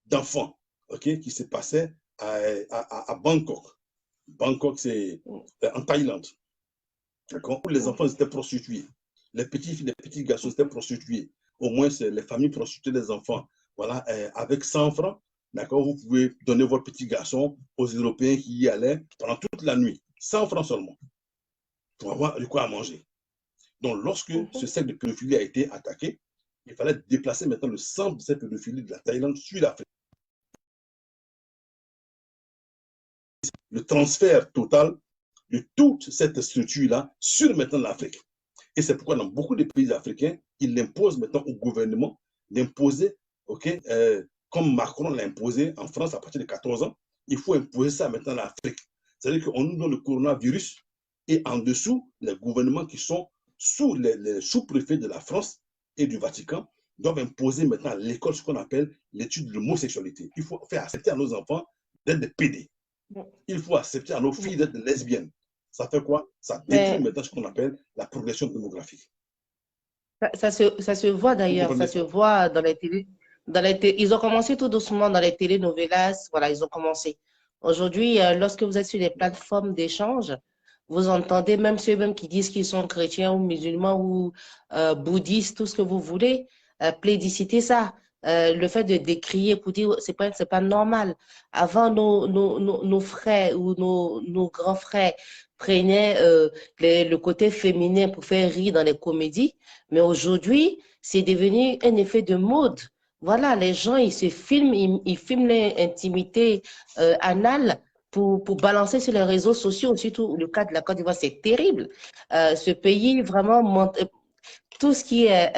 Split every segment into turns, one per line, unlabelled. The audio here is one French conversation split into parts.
d'enfants, ok, qui se passaient à Bangkok. Bangkok, c'est en Thaïlande. D'accord? Où les enfants étaient prostitués. Les petits garçons étaient prostitués. Au moins, les familles prostituaient les enfants. Voilà, avec 100 francs, d'accord, vous pouvez donner votre petit garçon aux Européens qui y allaient pendant toute la nuit. 100 francs seulement pour avoir de quoi à manger. Donc, lorsque ce cercle de pédophilie a été attaqué, il fallait déplacer maintenant le centre de cette pédophilie de la Thaïlande sur l'Afrique. Le transfert total de toute cette structure-là sur maintenant l'Afrique. Et c'est pourquoi dans beaucoup de pays africains, ils imposent maintenant au gouvernement d'imposer, ok, comme Macron l'a imposé en France à partir de 14 ans, il faut imposer ça maintenant à l'Afrique. C'est-à-dire qu'on nous donne le coronavirus et en dessous, les gouvernements qui sont sous les sous-préfets de la France et du Vatican doivent imposer maintenant à l'école ce qu'on appelle l'étude de l'homosexualité. Il faut faire accepter à nos enfants d'être des pédés. Il faut accepter à nos filles d'être lesbiennes. Ça fait quoi? Ça détruit maintenant ce qu'on appelle la progression démographique.
Ça se voit d'ailleurs, ça se voit dans les télé. Ils ont commencé tout doucement dans les telenovelas, voilà, ils ont commencé. Aujourd'hui, lorsque vous êtes sur les plateformes d'échange, vous entendez même ceux-mêmes qui disent qu'ils sont chrétiens ou musulmans ou bouddhistes, tout ce que vous voulez, plébisciter ça. Le fait de décrier pour dire c'est pas normal. Avant, nos frères ou nos grands frères prenaient le côté féminin pour faire rire dans les comédies, mais aujourd'hui, c'est devenu un effet de mode. Voilà, les gens, ils se filment, ils filment l'intimité anale pour balancer sur les réseaux sociaux, surtout le cas de la Côte d'Ivoire, c'est terrible. Ce pays, vraiment, tout ce qui est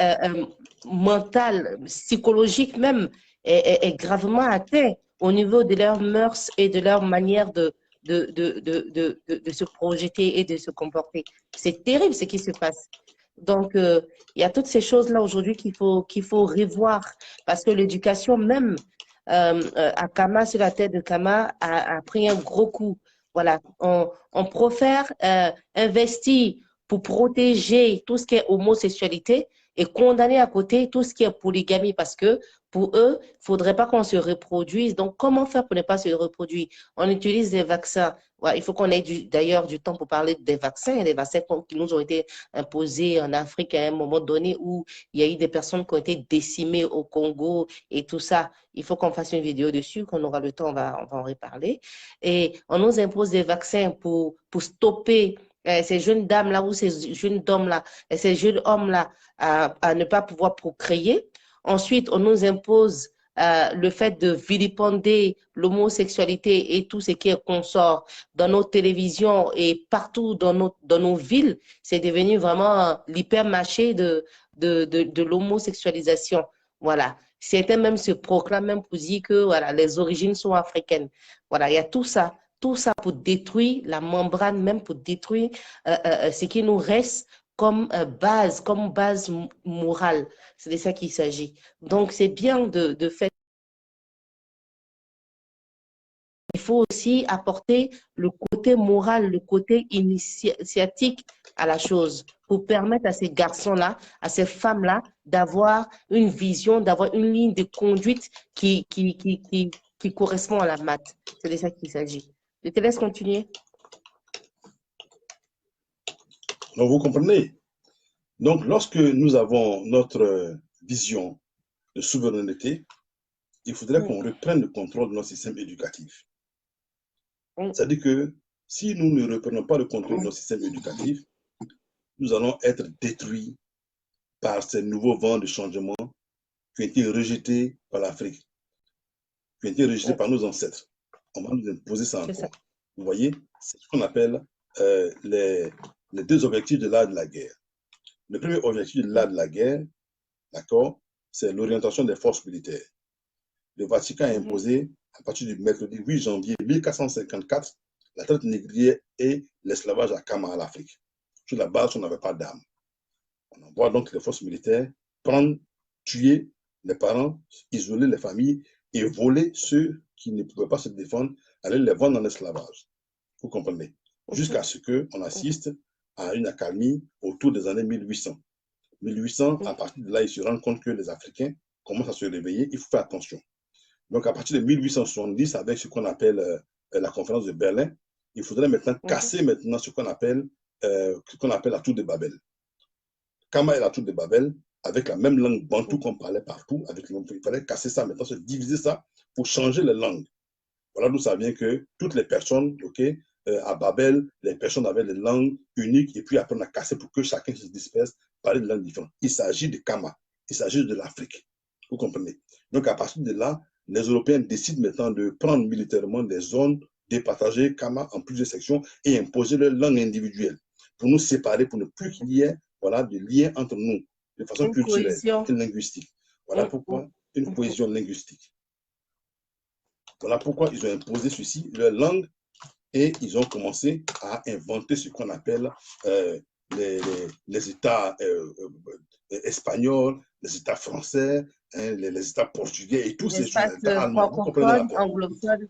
mental, psychologique même, est gravement atteint au niveau de leurs mœurs et de leur manière de se projeter et de se comporter. C'est terrible ce qui se passe. Donc, il y a toutes ces choses-là aujourd'hui qu'il faut revoir parce que l'éducation même à Kama, sur la tête de Kama, a pris un gros coup. Voilà, on préfère investir pour protéger tout ce qui est homosexualité et condamner à côté tout ce qui est polygamie parce que pour eux, il ne faudrait pas qu'on se reproduise. Donc, comment faire pour ne pas se reproduire? On utilise des vaccins. Ouais, il faut qu'on ait d'ailleurs du temps pour parler des vaccins qui nous ont été imposés en Afrique à un moment donné où il y a eu des personnes qui ont été décimées au Congo et tout ça. Il faut qu'on fasse une vidéo dessus, qu'on aura le temps, on va en reparler. Et on nous impose des vaccins pour stopper ces jeunes dames-là ou ces jeunes hommes-là, ces jeunes hommes-là à ne pas pouvoir procréer. Ensuite, on nous impose le fait de vilipender l'homosexualité et tout ce qui est consort dans nos télévisions et partout dans nos villes. C'est devenu vraiment l'hypermarché de l'homosexualisation. Voilà. Certains même se proclament même pour dire que voilà, les origines sont africaines. Voilà, il y a tout ça. Tout ça pour détruire la membrane, même pour détruire ce qui nous reste comme base morale. C'est de ça qu'il s'agit. Donc, c'est bien de faire. Il faut aussi apporter le côté moral, le côté initiatique à la chose pour permettre à ces garçons-là, à ces femmes-là, d'avoir une vision, d'avoir une ligne de conduite qui correspond à la maths. C'est de ça qu'il s'agit. Je te laisse continuer.
Donc, vous comprenez? Donc, lorsque nous avons notre vision de souveraineté, il faudrait qu'on reprenne le contrôle de notre système éducatif. C'est-à-dire que si nous ne reprenons pas le contrôle de notre système éducatif, nous allons être détruits par ces nouveaux vents de changement qui ont été rejetés par l'Afrique, qui ont été rejetés par nos ancêtres. On va nous imposer ça encore. Vous voyez, c'est ce qu'on appelle les deux objectifs de l'art de la guerre. Le premier objectif de l'art de la guerre, d'accord, c'est l'orientation des forces militaires. Le Vatican a imposé, à partir du mercredi 8 janvier 1454, la traite négrière et l'esclavage à Kama, à l'Afrique, sur la base qu'on n'avait pas d'armes. On envoie donc les forces militaires prendre, tuer les parents, isoler les familles et voler ceux qui ne pouvaient pas se défendre, aller les vendre en esclavage. Vous comprenez? Jusqu'à ce qu'on assiste à une accalmie autour des années 1800. 1800, à partir de là, ils se rendent compte que les Africains commencent à se réveiller, il faut faire attention. Donc, à partir de 1870, avec ce qu'on appelle la conférence de Berlin, il faudrait maintenant casser maintenant ce qu'on appelle la tour de Babel. Kama et la tour de Babel, avec la même langue bantou qu'on parlait partout, il fallait casser ça maintenant, se diviser ça pour changer les langues. Voilà d'où ça vient que toutes les personnes, à Babel, les personnes avaient des langues uniques et puis après on a cassé pour que chacun se disperse, parler des langues différentes. Il s'agit de Kama, il s'agit de l'Afrique. Vous comprenez? Donc à partir de là, les Européens décident maintenant de prendre militairement des zones, départager Kama en plusieurs sections et imposer leur langue individuelle pour nous séparer, pour ne plus qu'il y ait de lien entre nous de façon culturelle et linguistique. Voilà pourquoi une cohésion linguistique. Voilà pourquoi ils ont imposé ceci, leur langue, et ils ont commencé à inventer ce qu'on appelle les États espagnols, les États français, les États portugais et tous ces États allemands. Vous comprenez la
anglophone.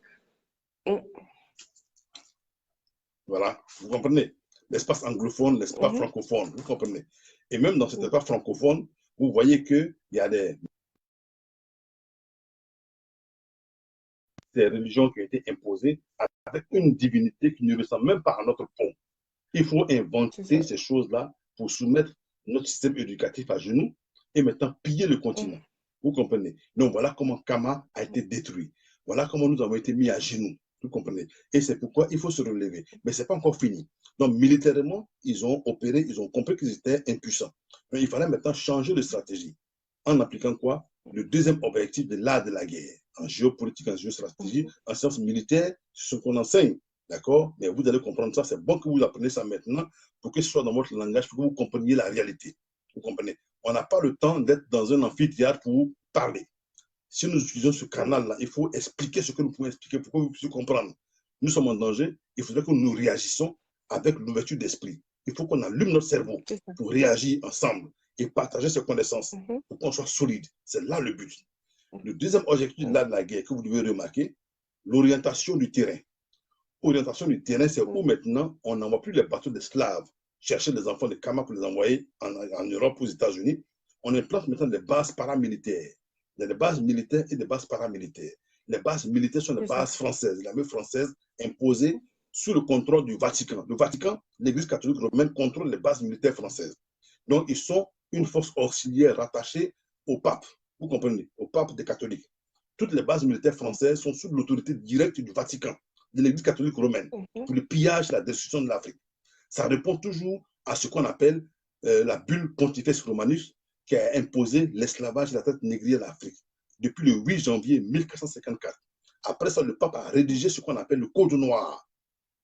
Voilà, vous comprenez? L'espace anglophone, l'espace francophone, vous comprenez? Et même dans cet espace francophone, vous voyez qu'il y a des religions qui ont été imposées avec une divinité qui ne ressemble même pas à notre pont. Il faut inventer ces choses-là pour soumettre notre système éducatif à genoux et maintenant piller le continent. Vous comprenez? Donc voilà comment Kama a été détruit. Voilà comment nous avons été mis à genoux. Vous comprenez? Et c'est pourquoi il faut se relever. Mais ce n'est pas encore fini. Donc militairement, ils ont opéré, ils ont compris qu'ils étaient impuissants. Donc il fallait maintenant changer de stratégie. En appliquant quoi? Le deuxième objectif de l'art de la guerre. En géopolitique, en géostratégie, en sciences militaires, c'est ce qu'on enseigne. D'accord? Mais vous allez comprendre ça. C'est bon que vous appreniez ça maintenant pour que ce soit dans votre langage, pour que vous compreniez la réalité. Vous comprenez? On n'a pas le temps d'être dans un amphithéâtre pour parler. Si nous utilisons ce canal-là, il faut expliquer ce que nous pouvons expliquer pour que vous puissiez comprendre. Nous sommes en danger. Il faudrait que nous réagissons avec l'ouverture d'esprit. Il faut qu'on allume notre cerveau pour réagir ensemble et partager ces connaissances pour qu'on soit solide. C'est là le but. Le deuxième objectif de la guerre que vous devez remarquer, l'orientation du terrain. Orientation du terrain, c'est où maintenant on n'envoie plus les bateaux d'esclaves chercher les enfants de Kama pour les envoyer en Europe, aux États-Unis. On implante maintenant des bases paramilitaires. Il y a des bases militaires et des bases paramilitaires. Les bases militaires sont des bases françaises, l'armée française imposée sous le contrôle du Vatican. Le Vatican, l'Église catholique romaine, contrôle les bases militaires françaises. Donc, ils sont une force auxiliaire rattachée au pape. Vous comprenez? Au pape des catholiques. Toutes les bases militaires françaises sont sous l'autorité directe du Vatican, de l'Église catholique romaine, pour le pillage et la destruction de l'Afrique. Ça répond toujours à ce qu'on appelle la bulle Pontifex Romanus, qui a imposé l'esclavage et la traite négrière à l'Afrique depuis le 8 janvier 1454. Après ça, le pape a rédigé ce qu'on appelle le Code noir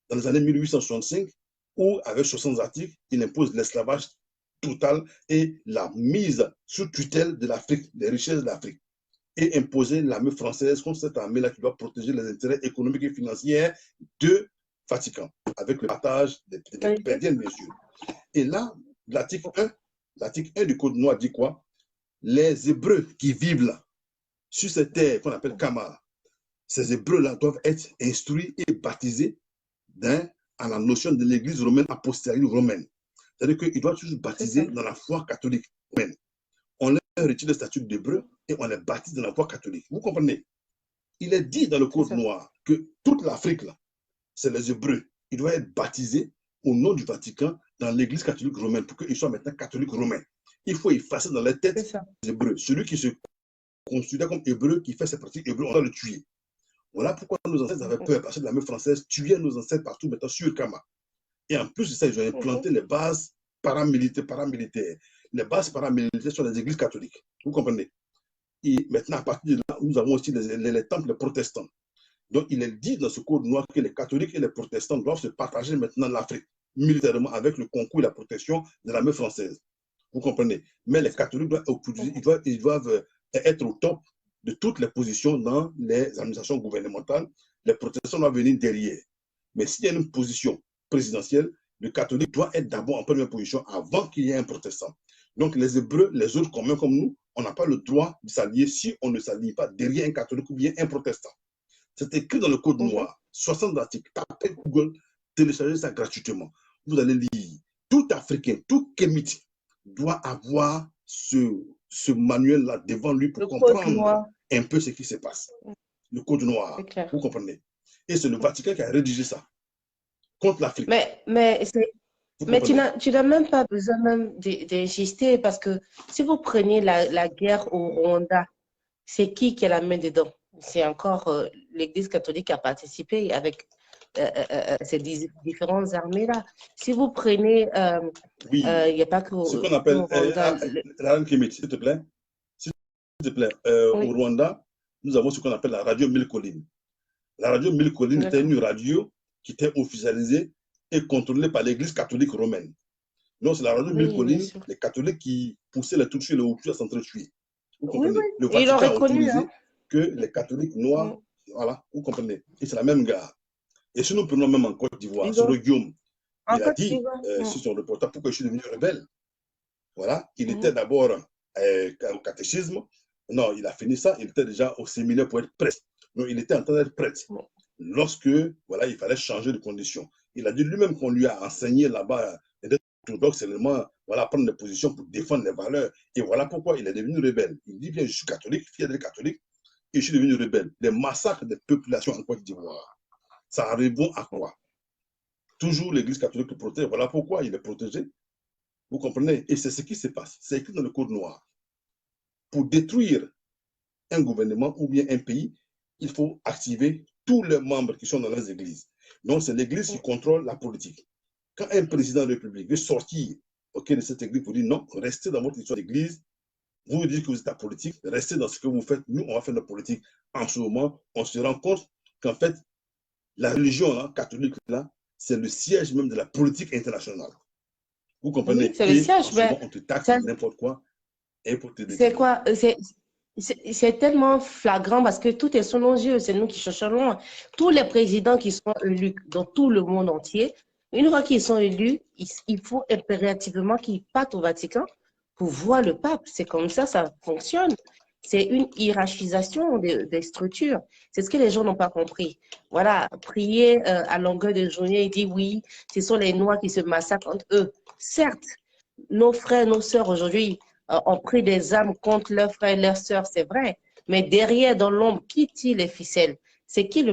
dans les années 1865, où, avec 60 articles, il impose l'esclavage total et la mise sous tutelle de l'Afrique, des richesses de l'Afrique, et imposer l'armée française contre cette armée-là qui doit protéger les intérêts économiques et financiers de Vatican, avec le partage des biens, bien sûr. Et là, l'article 1 du Code noir dit quoi? Les Hébreux qui vivent là, sur cette terre qu'on appelle Kama, ces Hébreux-là doivent être instruits et baptisés à la notion de l'Église romaine apostolique romaine. C'est-à-dire qu'ils doivent toujours baptiser dans la foi catholique romaine. On leur retire le statut d'Hébreu et on les baptise dans la foi catholique. Vous comprenez? Il est dit dans le Code noir que toute l'Afrique, là, c'est les Hébreux. Ils doivent être baptisés au nom du Vatican dans l'Église catholique romaine pour qu'ils soient maintenant catholiques romains. Il faut effacer dans les têtes les Hébreux. Celui qui se considère comme Hébreu, qui fait ses pratiques hébreux, on doit le tuer. Voilà pourquoi nos ancêtres avaient peur, parce que l'armée française tuait nos ancêtres partout, maintenant sur Kama. Et en plus de ça, ils ont implanté les bases paramilitaires. Les bases paramilitaires sont les églises catholiques. Vous comprenez? Et maintenant, à partir de là, nous avons aussi les temples protestants. Donc, il est dit dans ce code noir que les catholiques et les protestants doivent se partager maintenant l'Afrique, militairement, avec le concours et la protection de l'armée française. Vous comprenez? Mais les catholiques doivent être au top de toutes les positions dans les administrations gouvernementales. Les protestants doivent venir derrière. Mais s'il y a une position présidentielle, le catholique doit être d'abord en première position avant qu'il y ait un protestant. Donc, les Hébreux, les autres communs comme nous, on n'a pas le droit de s'allier si on ne s'allie pas derrière un catholique ou bien un protestant. C'est écrit dans le Code noir, 60 articles. Tapez Google, téléchargez ça gratuitement. Vous allez lire. Tout Africain, tout Kémite doit avoir ce manuel-là devant lui pour comprendre un peu ce qui se passe. le Code noir. Vous comprenez? Et c'est le Vatican qui a rédigé ça contre l'Afrique.
Mais tu n'as même pas besoin même d'insister parce que si vous prenez la guerre au Rwanda, c'est qui a la main dedans? C'est encore l'Église catholique qui a participé avec ces différentes armées-là. Si vous prenez,
oui,
il n'y a pas que
ce qu'on appelle,
Rwanda.
S'il te plaît, au Rwanda, nous avons ce qu'on appelle la radio Mille Collines. La radio Mille Collines était une radio qui était officialisée et contrôlée par l'Église catholique romaine. Donc, c'est la radio Mille Collines, les catholiques qui poussaient les Tutsis et les Hutus à s'entretuer. Vous comprenez? Le Vatican a autorisé que les catholiques noirs, voilà, vous comprenez? Et c'est la même gare. Et si nous prenons même en Côte d'Ivoire, sur le Guillaume, il a dit sur son reportage pourquoi je suis devenu rebelle. Voilà, il était d'abord au catéchisme. Non, il a fini ça, il était déjà au séminaire pour être prêtre. Donc, il était en train d'être prêtre. Lorsque, voilà, il fallait changer de condition. Il a dit lui-même qu'on lui a enseigné là-bas d'être orthodoxe, seulement, voilà, prendre des positions pour défendre les valeurs. Et voilà pourquoi il est devenu rebelle. Il dit bien, je suis catholique, fier d'être catholique, et je suis devenu rebelle. Les massacres des populations en Côte d'Ivoire, ça répond à quoi? Toujours l'Église catholique le protège. Voilà pourquoi il est protégé. Vous comprenez? Et c'est ce qui se passe. C'est écrit dans le Code noir. Pour détruire un gouvernement ou bien un pays, il faut activer tous les membres qui sont dans les églises. Donc, c'est l'église qui contrôle la politique. Quand un président de la République veut sortir de cette église pour dire non, restez dans votre histoire d'église, vous dites que vous êtes la politique, restez dans ce que vous faites, nous, on va faire notre politique. En ce moment, on se rend compte qu'en fait, la religion là, catholique, là, c'est le siège même de la politique internationale. Vous comprenez?
Oui, c'est le siège,
mais on te taxe n'importe quoi.
C'est quoi? C'est tellement flagrant parce que tout est sous nos yeux, c'est nous qui cherchons loin. Tous les présidents qui sont élus dans tout le monde entier, une fois qu'ils sont élus, il faut impérativement qu'ils partent au Vatican pour voir le pape. C'est comme ça fonctionne. C'est une hiérarchisation des structures. C'est ce que les gens n'ont pas compris. Voilà, prier à longueur de journée et dire oui, ce sont les Noirs qui se massacrent entre eux. Certes, nos frères, nos sœurs aujourd'hui ont pris des armes contre leurs frères et leurs sœurs, c'est vrai. Mais derrière, dans l'ombre, qui tire les ficelles? C'est qui,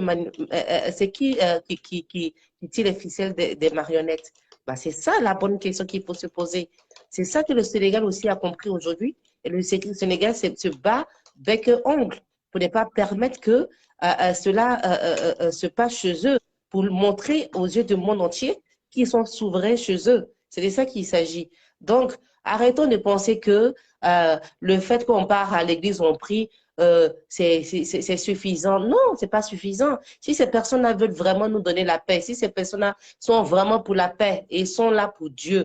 qui tire les ficelles des marionnettes? Bah, c'est ça la bonne question qu'il faut se poser. C'est ça que le Sénégal aussi a compris aujourd'hui. Et le Sénégal se bat bec et ongle pour ne pas permettre que cela se passe chez eux, pour montrer aux yeux du monde entier qu'ils sont souverains chez eux. C'est de ça qu'il s'agit. Donc, arrêtons de penser que le fait qu'on part à l'église, on prie, c'est suffisant. Non, c'est pas suffisant. Si ces personnes-là veulent vraiment nous donner la paix, si ces personnes-là sont vraiment pour la paix et sont là pour Dieu,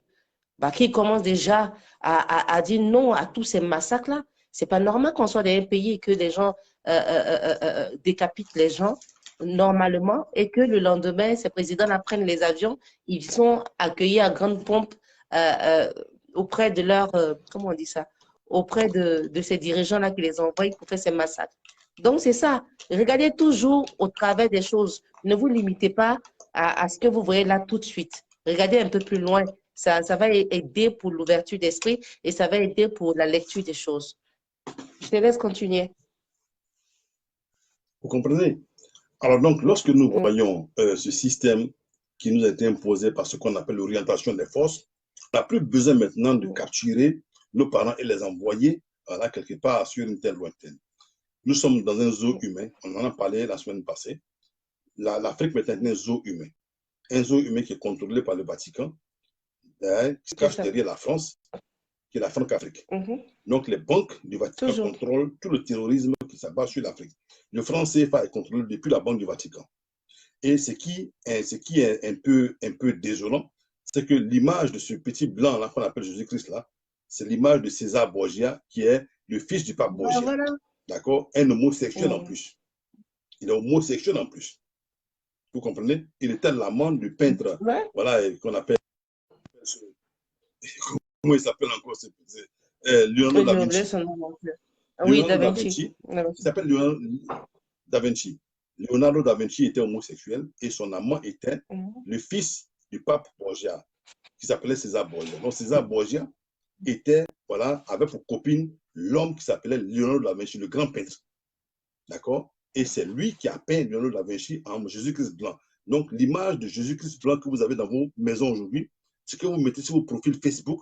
bah, qui commencent déjà à dire non à tous ces massacres-là, c'est pas normal qu'on soit dans un pays et que des gens décapitent les gens normalement et que le lendemain, ces présidents-là prennent les avions, ils sont accueillis à grande pompe auprès de leur, comment on dit ça, auprès de ces dirigeants-là qui les envoient pour faire ces massacres. Donc, c'est ça. Regardez toujours au travers des choses. Ne vous limitez pas à ce que vous voyez là tout de suite. Regardez un peu plus loin. Ça va aider pour l'ouverture d'esprit et ça va aider pour la lecture des choses. Je te laisse continuer.
Vous comprenez? Alors donc, lorsque nous voyons ce système qui nous a été imposé par ce qu'on appelle l'orientation des forces, on n'a plus besoin maintenant de capturer nos parents et les envoyer voilà, quelque part sur une terre lointaine. Nous sommes dans un zoo humain, on en a parlé la semaine passée. L'Afrique est un zoo humain. Un zoo humain qui est contrôlé par le Vatican, qui se cache derrière la France, qui est la Franc-Afrique. Donc les banques du Vatican contrôlent tout le terrorisme qui s'abat sur l'Afrique. Le franc CFA est contrôlé depuis la Banque du Vatican. Et ce qui est un peu désolant, c'est que l'image de ce petit blanc là qu'on appelle Jésus-Christ là, c'est l'image de César Borgia, qui est le fils du pape Borgia. Voilà. D'accord? Un homosexuel en plus. Il est homosexuel en plus. Vous comprenez? Il était l'amant du peintre, voilà, qu'on appelle. Comment il s'appelle encore? Leonardo da Vinci.
Oui, Da Vinci.
Il s'appelle Leonardo da Vinci. Leonardo da Vinci était homosexuel et son amant était le fils du pape Borgia, qui s'appelait César Borgia. Donc César Borgia avait pour copine l'homme qui s'appelait Leonardo da Vinci, le grand peintre. D'accord? Et c'est lui qui a peint Léonard da Vinci en Jésus-Christ blanc. Donc, l'image de Jésus-Christ blanc que vous avez dans vos maisons aujourd'hui, ce que vous mettez sur vos profils Facebook,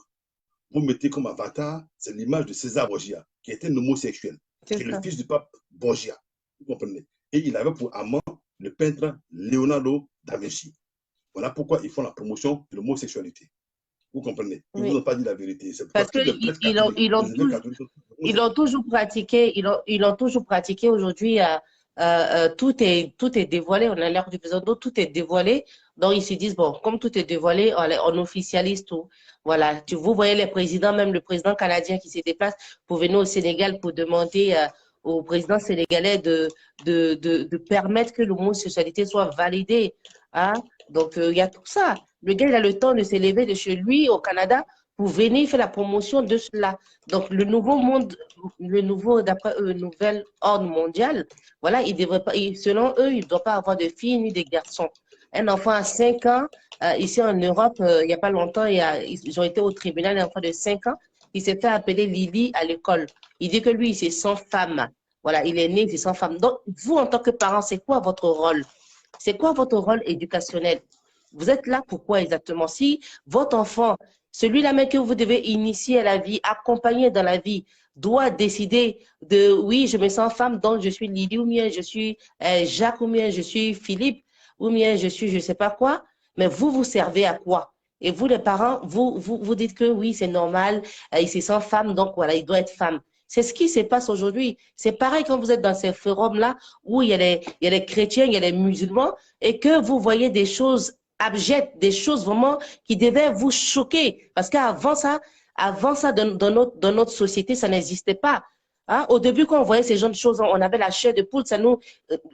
vous mettez comme avatar, c'est l'image de César Borgia, qui était un homosexuel, qui est le fils du pape Borgia. Vous comprenez? Et il avait pour amant le peintre Leonardo da Vinci. Voilà pourquoi ils font la promotion de l'homosexualité. Vous comprenez? Ils ne vous ont pas dit la vérité.
Parce qu'ils l'ont toujours pratiqué. Ils l'ont toujours pratiqué. Aujourd'hui, tout est dévoilé. On a l'air du président, tout est dévoilé. Donc, ils se disent, bon, comme tout est dévoilé, on officialise tout. Voilà. Vous voyez les présidents, même le président canadien qui se déplace pour venir au Sénégal pour demander au président sénégalais de permettre que l'homosexualité soit validée. Hein? Donc, il y a tout ça. Le gars, il a le temps de s'élever de chez lui au Canada pour venir faire la promotion de cela. Donc, le nouveau monde, d'après eux, nouvel ordre mondial, voilà, il devrait pas, selon eux, il ne doit pas avoir de filles ni de garçons. Un enfant à 5 ans, ici en Europe, il n'y a pas longtemps, ils ont été au tribunal, un enfant de 5 ans, il s'est fait appeler Lily à l'école. Il dit que lui, il s'est sans femme. Voilà, il est né, il s'est sans femme. Donc, vous, en tant que parent, c'est quoi votre rôle? C'est quoi votre rôle éducationnel? Vous êtes là pourquoi exactement? Si votre enfant, celui-là même que vous devez initier à la vie, accompagner dans la vie, doit décider de, oui, je me sens femme, donc je suis Lydie, ou bien je suis Jacques, ou bien je suis Philippe, ou bien je suis je ne sais pas quoi, mais vous servez à quoi? Et vous, les parents, vous dites que oui, c'est normal, il se sent femme, donc voilà, il doit être femme. C'est ce qui se passe aujourd'hui. C'est pareil quand vous êtes dans ces forums-là où il y a les chrétiens, il y a les musulmans, et que vous voyez des choses abjectes, des choses vraiment qui devaient vous choquer. Parce qu'avant ça, dans notre société, ça n'existait pas. Hein? Au début, quand on voyait ces genres de choses, on avait la chair de poule,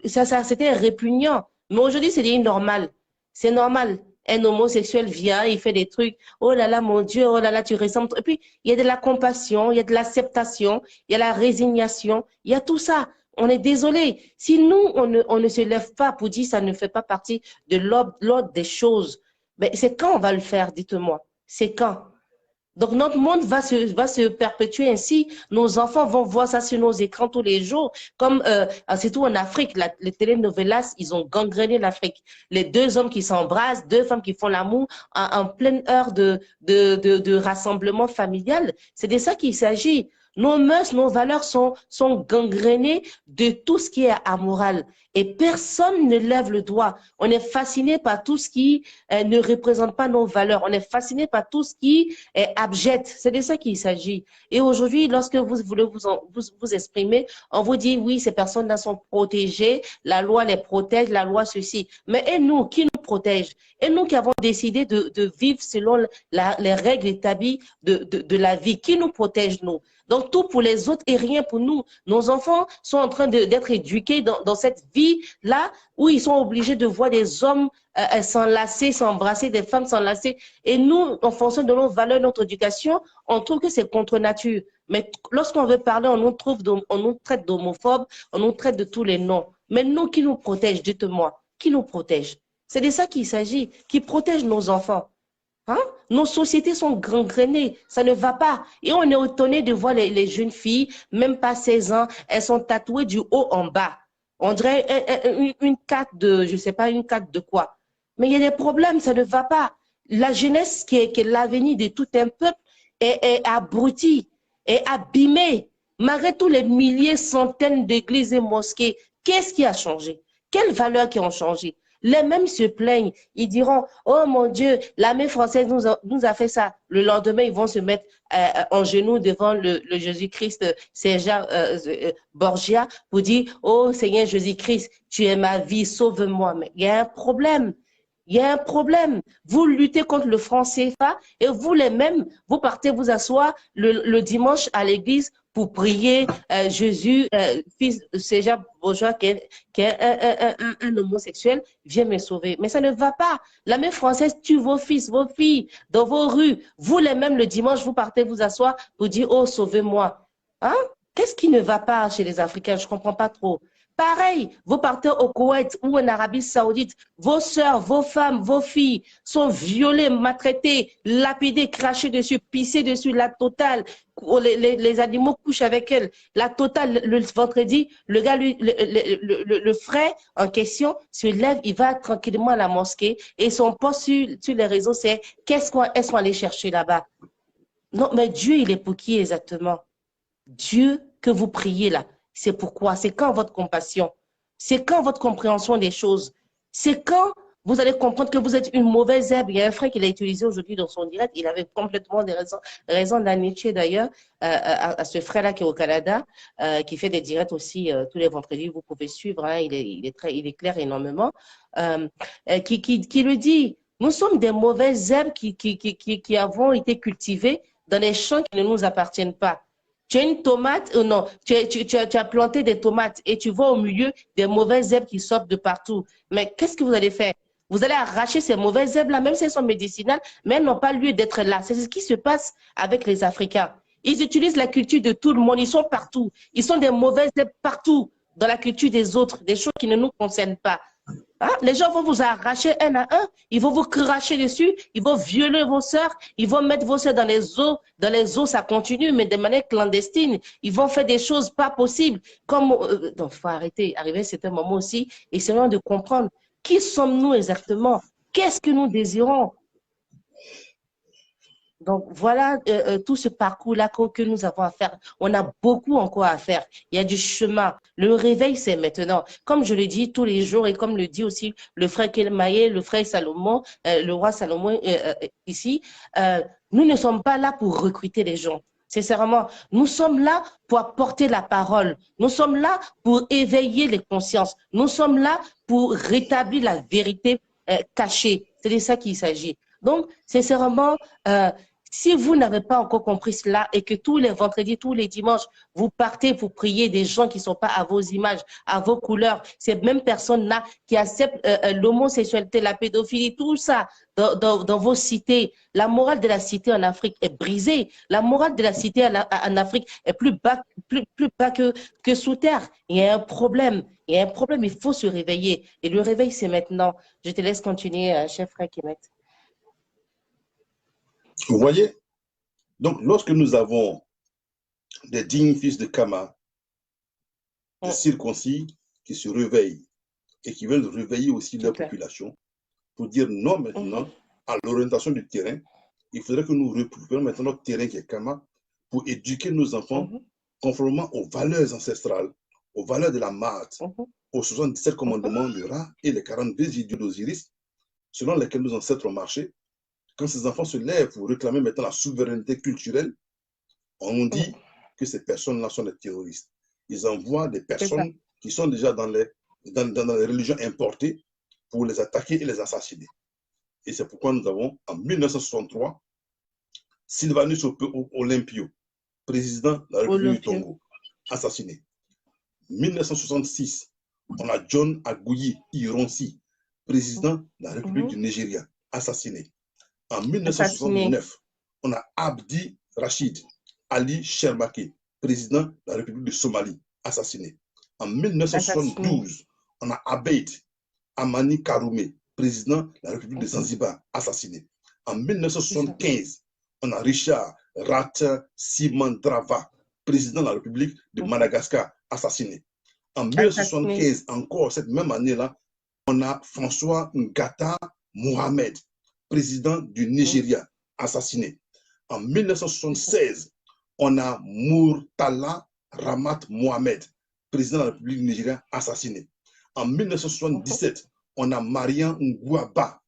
c'était répugnant. Mais aujourd'hui, c'est devenu normal. C'est normal. Un homosexuel vient, il fait des trucs. Oh là là, mon Dieu, oh là là, tu ressembles. Et puis, il y a de la compassion, il y a de l'acceptation, il y a la résignation, il y a tout ça. On est désolé. Si nous, on ne se lève pas pour dire ça ne fait pas partie de l'ordre des choses, mais c'est quand on va le faire, dites-moi. C'est quand? Donc, notre monde va se perpétuer ainsi. Nos enfants vont voir ça sur nos écrans tous les jours. Comme, c'est tout en Afrique, les telenovelas, ils ont gangréné l'Afrique. Les deux hommes qui s'embrassent, deux femmes qui font l'amour en pleine heure de rassemblement familial. C'est de ça qu'il s'agit. Nos mœurs, nos valeurs sont gangrénées de tout ce qui est amoral. Et personne ne lève le doigt. On est fasciné par tout ce qui ne représente pas nos valeurs. On est fasciné par tout ce qui est abject. C'est de ça qu'il s'agit. Et aujourd'hui, lorsque vous voulez vous exprimer, on vous dit, oui, ces personnes-là sont protégées, la loi les protège, la loi ceci. Mais et nous, qui nous protège? Et nous qui avons décidé de vivre selon les règles établies de la vie, qui nous protège, nous? Donc, tout pour les autres et rien pour nous. Nos enfants sont en train d'être éduqués dans cette vie-là où ils sont obligés de voir des hommes s'enlacer, s'embrasser, des femmes s'enlacer. Et nous, en fonction de nos valeurs, notre éducation, on trouve que c'est contre nature. Mais lorsqu'on veut parler, on nous traite d'homophobes, on nous traite de tous les noms. Mais nous, qui nous protège, dites-moi, qui nous protège? C'est de ça qu'il s'agit, qui protège nos enfants. Hein? Nos sociétés sont gangrénées, ça ne va pas. Et on est étonné de voir les jeunes filles, même pas 16 ans, elles sont tatouées du haut en bas. On dirait une carte de, je sais pas, une carte de quoi. Mais il y a des problèmes, ça ne va pas. La jeunesse qui est l'avenir de tout un peuple est abrutie, est abîmée. Malgré tous les milliers, centaines d'églises et mosquées, qu'est-ce qui a changé? Quelles valeurs qui ont changé? Les mêmes se plaignent. Ils diront, oh mon Dieu, l'armée française nous a fait ça. Le lendemain, ils vont se mettre en genoux devant le Jésus-Christ, César Borgia, pour dire, oh Seigneur Jésus-Christ, tu es ma vie, sauve-moi. Mais il y a un problème. Il y a un problème. Vous luttez contre le franc CFA et vous les mêmes, vous partez vous asseoir le dimanche à l'église pour prier Jésus, fils de César Bourgeois, qui est un homosexuel, viens me sauver. Mais ça ne va pas. L'armée française tue vos fils, vos filles, dans vos rues. Vous les mêmes, le dimanche, vous partez vous asseoir pour dire, oh, sauvez-moi. Hein? Qu'est-ce qui ne va pas chez les Africains? Je ne comprends pas trop. Pareil, vous partez au Koweït ou en Arabie Saoudite, vos sœurs, vos femmes, vos filles sont violées, maltraitées, lapidées, crachées dessus, pissées dessus, la totale. Les animaux couchent avec elles. La totale, le vendredi, le gars, le frère en question se lève, il va tranquillement à la mosquée et son post sur les réseaux, c'est qu'est-ce qu'on est allé chercher là-bas? Non, mais Dieu, il est pour qui exactement? Dieu que vous priez là, c'est pourquoi? C'est quand votre compassion? C'est quand votre compréhension des choses? C'est quand vous allez comprendre que vous êtes une mauvaise herbe? Il y a un frère qui l'a utilisé aujourd'hui dans son direct. Il avait complètement des raisons d'amitié d'ailleurs à ce frère-là qui est au Canada, qui fait des directs aussi tous les vendredis. Vous pouvez suivre, hein, il éclaire énormément. Qui lui dit, nous sommes des mauvaises herbes qui avons été cultivées dans les champs qui ne nous appartiennent pas. Tu as une tomate, non, tu as planté des tomates et tu vois au milieu des mauvaises herbes qui sortent de partout. Mais qu'est-ce que vous allez faire? Vous allez arracher ces mauvaises herbes-là, même si elles sont médicinales, mais elles n'ont pas lieu d'être là. C'est ce qui se passe avec les Africains. Ils utilisent la culture de tout le monde, ils sont partout. Ils sont des mauvaises herbes partout dans la culture des autres, des choses qui ne nous concernent pas. Hein? Les gens vont vous arracher un à un, ils vont vous cracher dessus, ils vont violer vos sœurs, ils vont mettre vos sœurs dans les eaux, ça continue, mais de manière clandestine. Ils vont faire des choses pas possibles. Donc, il faut arrêter, arriver à certain moment aussi, essayons de comprendre qui sommes-nous exactement, qu'est-ce que nous désirons. Donc, voilà tout ce parcours-là que nous avons à faire. On a beaucoup encore à faire. Il y a du chemin. Le réveil, c'est maintenant. Comme je le dis tous les jours et comme le dit aussi le frère Kelmaye, le frère Salomon, le roi Salomon ici, nous ne sommes pas là pour recruter les gens. Sincèrement, nous sommes là pour apporter la parole. Nous sommes là pour éveiller les consciences. Nous sommes là pour rétablir la vérité cachée. C'est de ça qu'il s'agit. Donc, sincèrement, si vous n'avez pas encore compris cela et que tous les vendredis, tous les dimanches, vous partez pour prier des gens qui ne sont pas à vos images, à vos couleurs, ces mêmes personnes-là qui acceptent l'homosexualité, la pédophilie, tout ça dans vos cités, la morale de la cité en Afrique est brisée. La morale de la cité en Afrique est plus bas que sous terre. Il y a un problème. Il y a un problème, il faut se réveiller. Et le réveil, c'est maintenant. Je te laisse continuer, chef frère Kemet.
Vous voyez? Donc, lorsque nous avons des dignes fils de Kama, des circoncis qui se réveillent et qui veulent réveiller aussi leur population pour dire non maintenant à l'orientation du terrain, il faudrait que nous récupérions maintenant notre terrain qui est Kama pour éduquer nos enfants conformément aux valeurs ancestrales, aux valeurs de la Maat, aux 77 commandements de Ra et les 42 idiots d'Osiris, selon lesquels nos ancêtres ont marché. Quand ces enfants se lèvent pour réclamer maintenant la souveraineté culturelle, on nous dit que ces personnes-là sont des terroristes. Ils envoient des personnes qui sont déjà dans les religions importées pour les attaquer et les assassiner. Et c'est pourquoi nous avons, en 1963, Sylvanus Olympio, président de la République du Togo, assassiné. 1966, on a John Aguiyi Ironsi, président de la République du Nigeria, assassiné. En 1969, on a Abdi Rachid Ali Sherbake, président de la République de Somalie, assassiné. En 1972, on a Abeid Amani Karoume, président de la République de Zanzibar, assassiné. En 1975, on a Richard Rata Simandrava, président de la République de Madagascar, assassiné. En 1975, encore cette même année-là, on a François Ngata Mohamed, président du Nigeria, assassiné. En 1976, on a Murtala Ramat Mohamed, président de la République du Nigeria, assassiné. En 1977, on a Marian Ngouaba,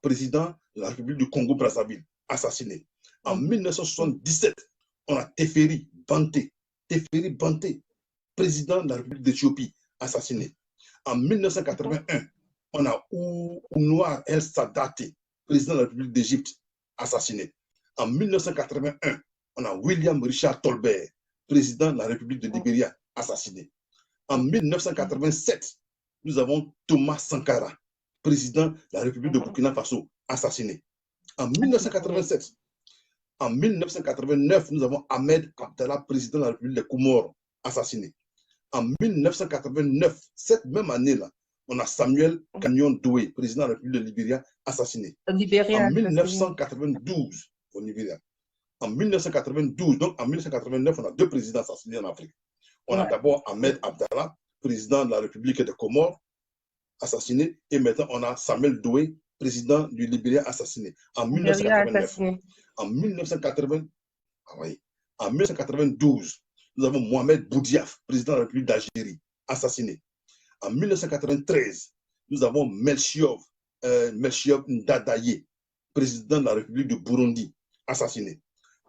président de la République du Congo-Brazzaville, assassiné. En 1977, on a Teferi Banté, président de la République d'Éthiopie, assassiné. En 1981, on a Ounoir El Sadate, président de la République d'Égypte, assassiné. En 1981, on a William Richard Tolbert, président de la République de Libéria, assassiné. En 1987, nous avons Thomas Sankara, président de la République de Burkina Faso, assassiné. En 1987, en 1989, nous avons Ahmed Abdallah, président de la République des Comores, assassiné. En 1989, cette même année-là, on a Samuel Canyon Doué, président de la République de Libéria, assassiné.
Libérien,
en 1992, au Libéria. En 1992, donc en 1989, on a deux présidents assassinés en Afrique. On a d'abord Ahmed Abdallah, président de la République des Comores, assassiné. Et maintenant, on a Samuel Doué, président du Libéria, assassiné. En 1989. En 1980, en 1992, nous avons Mohamed Boudiaf, président de la République d'Algérie, assassiné. En 1993, nous avons Melchior Ndadaye, président de la République de Burundi, assassiné.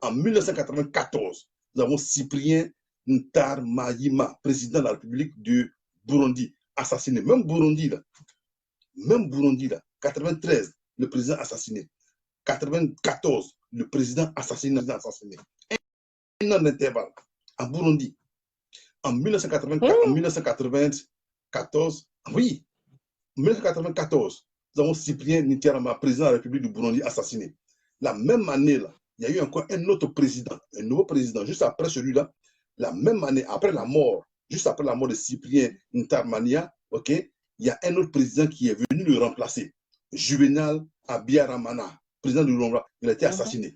En 1994, nous avons Cyprien Ntaryamira, président de la République du Burundi, assassiné. Même Burundi, là, 93, le président assassiné. 94, le président assassiné. Un an d'intervalle. En Burundi, en 1994, oui, en 1994, nous avons Cyprien Ntaryamira, président de la République du Burundi, assassiné. La même année, là, il y a eu encore un autre président, un nouveau président, juste après celui-là, la même année, après la mort, juste après la mort de Cyprien Ntaryamira, ok, il y a un autre président qui est venu le remplacer, Juvenal Habyarimana, président du Rwanda, il a été assassiné.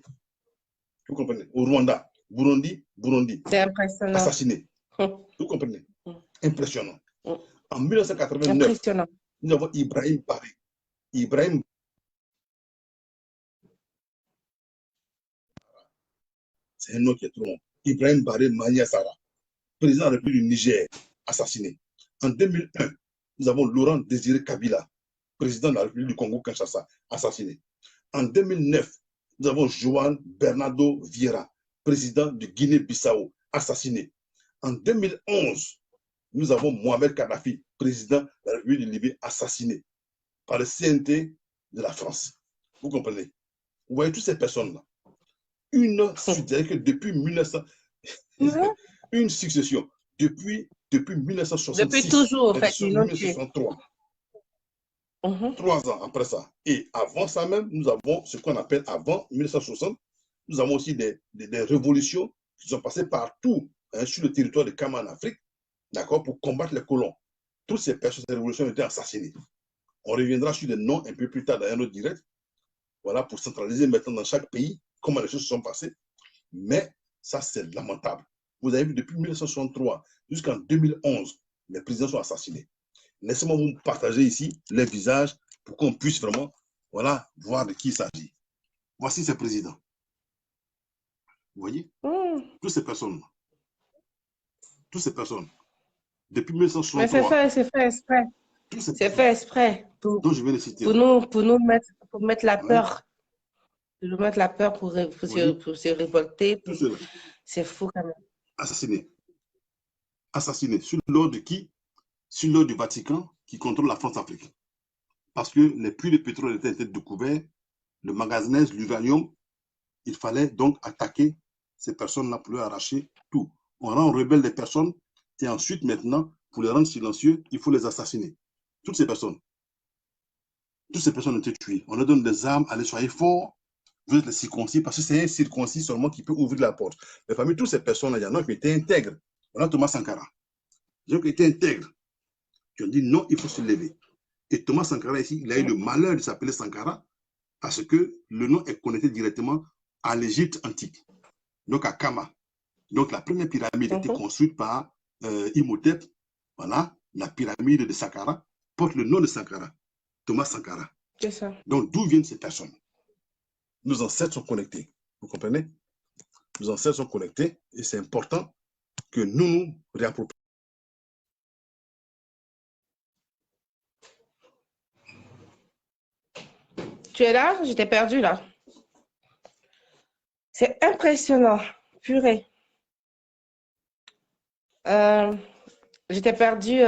Vous comprenez? Au Rwanda, Burundi.
C'est impressionnant.
Assassiné. Vous comprenez? Impressionnant. En 1989, nous avons Ibrahim Baré. C'est un nom qui est trop long. Ibrahim Baré Maniasara, président de la République du Niger, assassiné. En 2001, nous avons Laurent Désiré Kabila, président de la République du Congo-Kinshasa, assassiné. En 2009, nous avons João Bernardo Vieira, président de Guinée-Bissau, assassiné. En 2011, nous avons Mohamed Kadhafi, président de la République de Libye, assassiné par le CNT de la France. Vous comprenez? Vous voyez toutes ces personnes-là. C'est-à-dire que depuis 1900, une succession, depuis 1966.
Depuis toujours, en fait.
1963. 3 ans après ça. Et avant ça même, nous avons ce qu'on appelle avant 1960, nous avons aussi des révolutions qui sont passées partout sur le territoire de Kama en Afrique, d'accord, pour combattre les colons. Toutes ces personnes, ces révolutions ont été assassinées. On reviendra sur les noms un peu plus tard dans un autre direct, voilà, pour centraliser maintenant dans chaque pays comment les choses se sont passées. Mais ça, c'est lamentable. Vous avez vu, depuis 1963 jusqu'en 2011, les présidents sont assassinés. Laissez-moi vous partager ici les visages pour qu'on puisse vraiment, voilà, voir de qui il s'agit. Voici ces présidents. Vous voyez? Toutes ces personnes. Toutes ces personnes. Depuis 1963.
Mais c'est fait exprès. C'est fait exprès.
Donc, je vais les citer.
Pour mettre la peur. Pour nous mettre la peur pour se révolter. C'est fou quand même.
Assassinés. Assassinés. Sur l'ordre de qui? Sur l'ordre du Vatican qui contrôle la France-Afrique. Parce que les puits de pétrole étaient découverts, le magasinage, l'uranium, il fallait donc attaquer ces personnes-là pour leur arracher tout. On rend rebelles des personnes et ensuite, maintenant, pour les rendre silencieux, il faut les assassiner. Toutes ces personnes ont été tuées. On leur donne des armes, allez, soyez forts, vous êtes les circoncis, parce que c'est un circoncis seulement qui peut ouvrir la porte. Mais parmi toutes ces personnes-là, il y en a qui étaient intègres. On a Thomas Sankara. Il y en a qui étaient intègres. Qui ont dit non, il faut se lever. Et Thomas Sankara ici, il a eu le malheur de s'appeler Sankara parce que le nom est connecté directement à l'Égypte antique, donc à Kama. Donc la première pyramide a été construite par Imhotep. Voilà, la pyramide de Sankara porte le nom de Sankara, Thomas Sankara.
C'est ça.
Donc d'où viennent ces personnes? Nos ancêtres sont connectés, vous comprenez? Nos ancêtres sont connectés et c'est important que nous nous réapproprions.
Tu es là? Je t'ai perdu là. C'est impressionnant. Purée. Je t'ai perdu.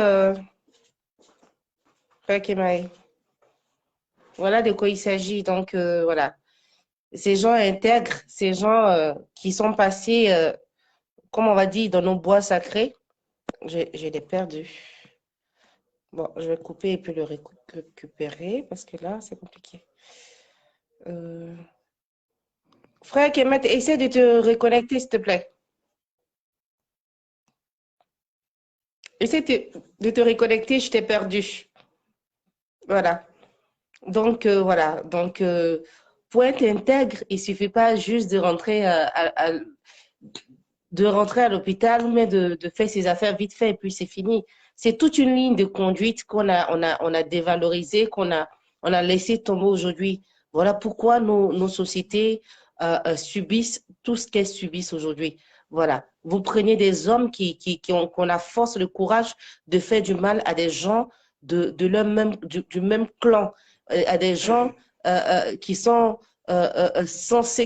Voilà de quoi il s'agit. Donc, voilà. Ces gens intègres, ces gens qui sont passés, comme on va dire, dans nos bois sacrés. Je l'ai perdu. Bon, je vais couper et puis le récupérer parce que là, c'est compliqué. Frère Kemet, essaie de te reconnecter, s'il te plaît. Essaie de te reconnecter, je t'ai perdu. Voilà. Donc, voilà. Donc, pour être intègre, il ne suffit pas juste de rentrer à l'hôpital, mais de faire ses affaires vite fait et puis c'est fini. C'est toute une ligne de conduite on a dévalorisée, on a laissé tomber aujourd'hui. Voilà pourquoi nos sociétés subissent tout ce qu'elles subissent aujourd'hui. Voilà. Vous prenez des hommes qui ont la force, le courage de faire du mal à des gens de leur même, du même clan, à des gens qui sont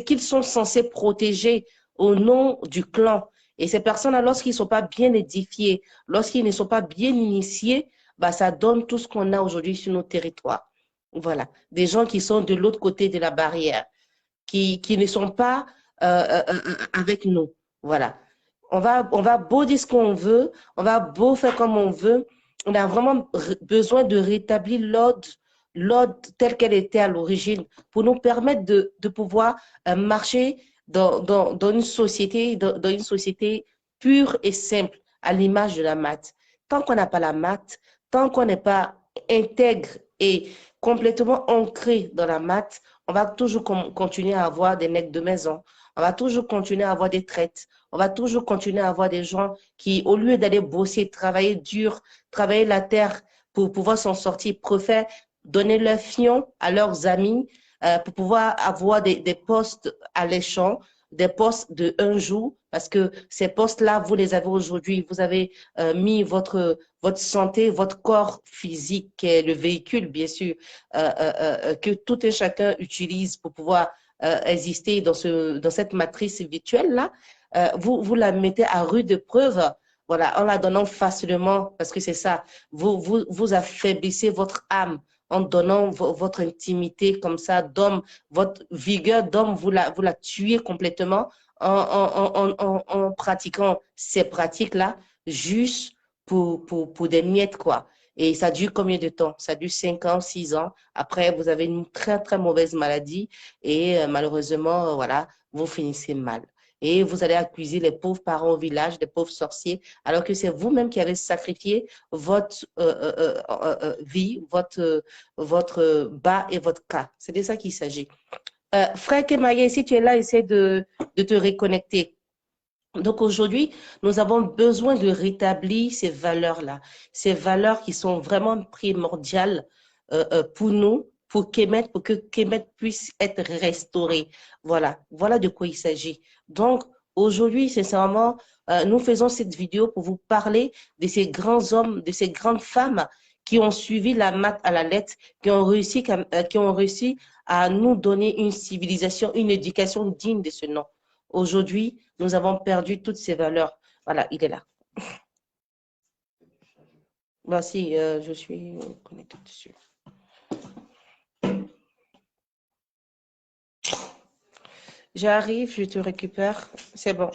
qu'ils sont censés protéger au nom du clan. Et ces personnes-là, lorsqu'ils ne sont pas bien édifiés, lorsqu'ils ne sont pas bien initiés, bah, ça donne tout ce qu'on a aujourd'hui sur nos territoires. Voilà. Des gens qui sont de l'autre côté de la barrière, qui ne sont pas avec nous. Voilà. On va beau dire ce qu'on veut, on va beau faire comme on veut. On a vraiment besoin de rétablir l'ordre tel qu'elle était à l'origine pour nous permettre de pouvoir marcher dans une société pure et simple, à l'image de la maths. Tant qu'on n'a pas la maths, tant qu'on n'est pas intègre et complètement ancré dans la maths, on va toujours continuer à avoir des nègres de maison, on va toujours continuer à avoir des traites, on va toujours continuer à avoir des gens qui, au lieu d'aller bosser, travailler dur, travailler la terre pour pouvoir s'en sortir, préfèrent donner leur fion à leurs amis pour pouvoir avoir des postes alléchants, des postes de un jour, parce que ces postes-là, vous les avez aujourd'hui. Vous avez mis votre santé, votre corps physique, qui est le véhicule, bien sûr, que tout et chacun utilise pour pouvoir exister dans cette matrice virtuelle-là. Vous la mettez à rude preuve, voilà, en la donnant facilement, parce que c'est ça, vous affaiblissez votre âme en donnant votre intimité comme ça d'homme, votre vigueur d'homme, vous la tuez complètement en pratiquant ces pratiques-là, juste pour des miettes, quoi. Et ça dure combien de temps? Ça dure 5 ans, 6 ans. Après, vous avez une très, très mauvaise maladie et malheureusement, voilà, vous finissez mal. Et vous allez accuser les pauvres parents au village, les pauvres sorciers, alors que c'est vous-même qui avez sacrifié votre vie, votre bas et votre cas. C'est de ça qu'il s'agit. Frère Kemaye, si tu es là, essaie de te reconnecter. Donc aujourd'hui, nous avons besoin de rétablir ces valeurs-là, ces valeurs qui sont vraiment primordiales pour nous, pour que Kemet puisse être restauré. Voilà, voilà de quoi il s'agit. Donc aujourd'hui, sincèrement, nous faisons cette vidéo pour vous parler de ces grands hommes, de ces grandes femmes qui ont suivi la maths à la lettre, qui ont réussi à nous donner une civilisation, une éducation digne de ce nom. Aujourd'hui, nous avons perdu toutes ces valeurs. Voilà, il est là. Voici, je suis connectée dessus. J'arrive, je te récupère. C'est bon.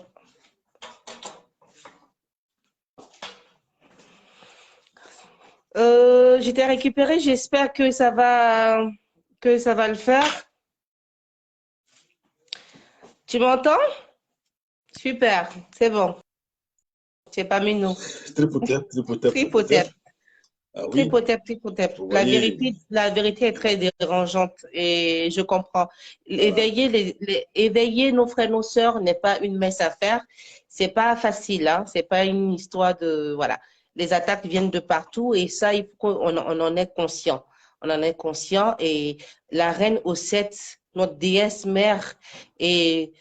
Je t'ai récupéré. J'espère que ça va le faire. Tu m'entends? Super, c'est bon. C'est pas Minou.
Tripotep, tripotep,
Tripotep.
Ah oui,
Tripotep.
vous voyez.
La vérité est très dérangeante et je comprends.
Voilà.
Éveiller nos frères, nos sœurs n'est pas une messe à faire. C'est pas facile, hein. C'est pas une histoire de, voilà. Les attaques viennent de partout et ça, il faut qu'on on en est conscient. On en est conscient et la reine aux sept, notre déesse mère et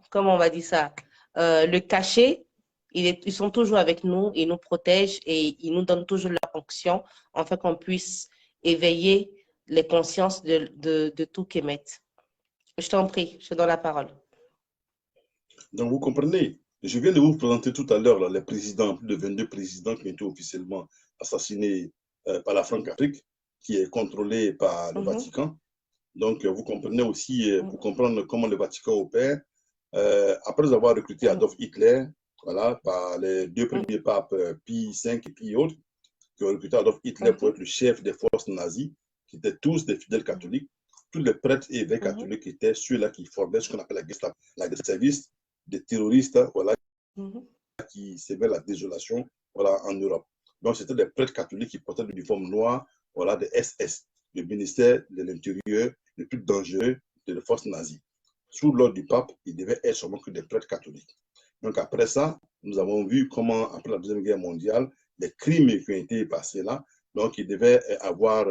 comment on va dire ça, le cachet, ils sont toujours avec nous, ils nous protègent et ils nous donnent toujours leur onction afin qu'on puisse éveiller les consciences de tout Kemet. Je t'en prie, je te donne la parole.
Donc, vous comprenez, je viens de vous présenter tout à l'heure les présidents, plus de 22 présidents qui ont été officiellement assassinés par la Franc-Afrique, qui est contrôlée par le Vatican. Donc, vous comprenez aussi, pour comprendre comment le Vatican opère, après avoir recruté Adolf Hitler, voilà, par les deux premiers papes, Pie V et Pie autres, qui ont recruté Adolf Hitler pour être le chef des forces nazies, qui étaient tous des fidèles catholiques. Tous les prêtres et évêques catholiques étaient ceux-là qui formaient ce qu'on appelle la Gestapo, la service des terroristes, voilà, qui sévait la désolation, voilà, en Europe. Donc, c'était des prêtres catholiques qui portaient l'uniforme noir, voilà, des SS, le ministère de l'Intérieur, le plus dangereux de la force nazie. Sous l'ordre du pape, il devait être seulement que des prêtres catholiques. Donc, après ça, nous avons vu comment, après la Deuxième Guerre mondiale, les crimes qui ont été passés là, donc il devait avoir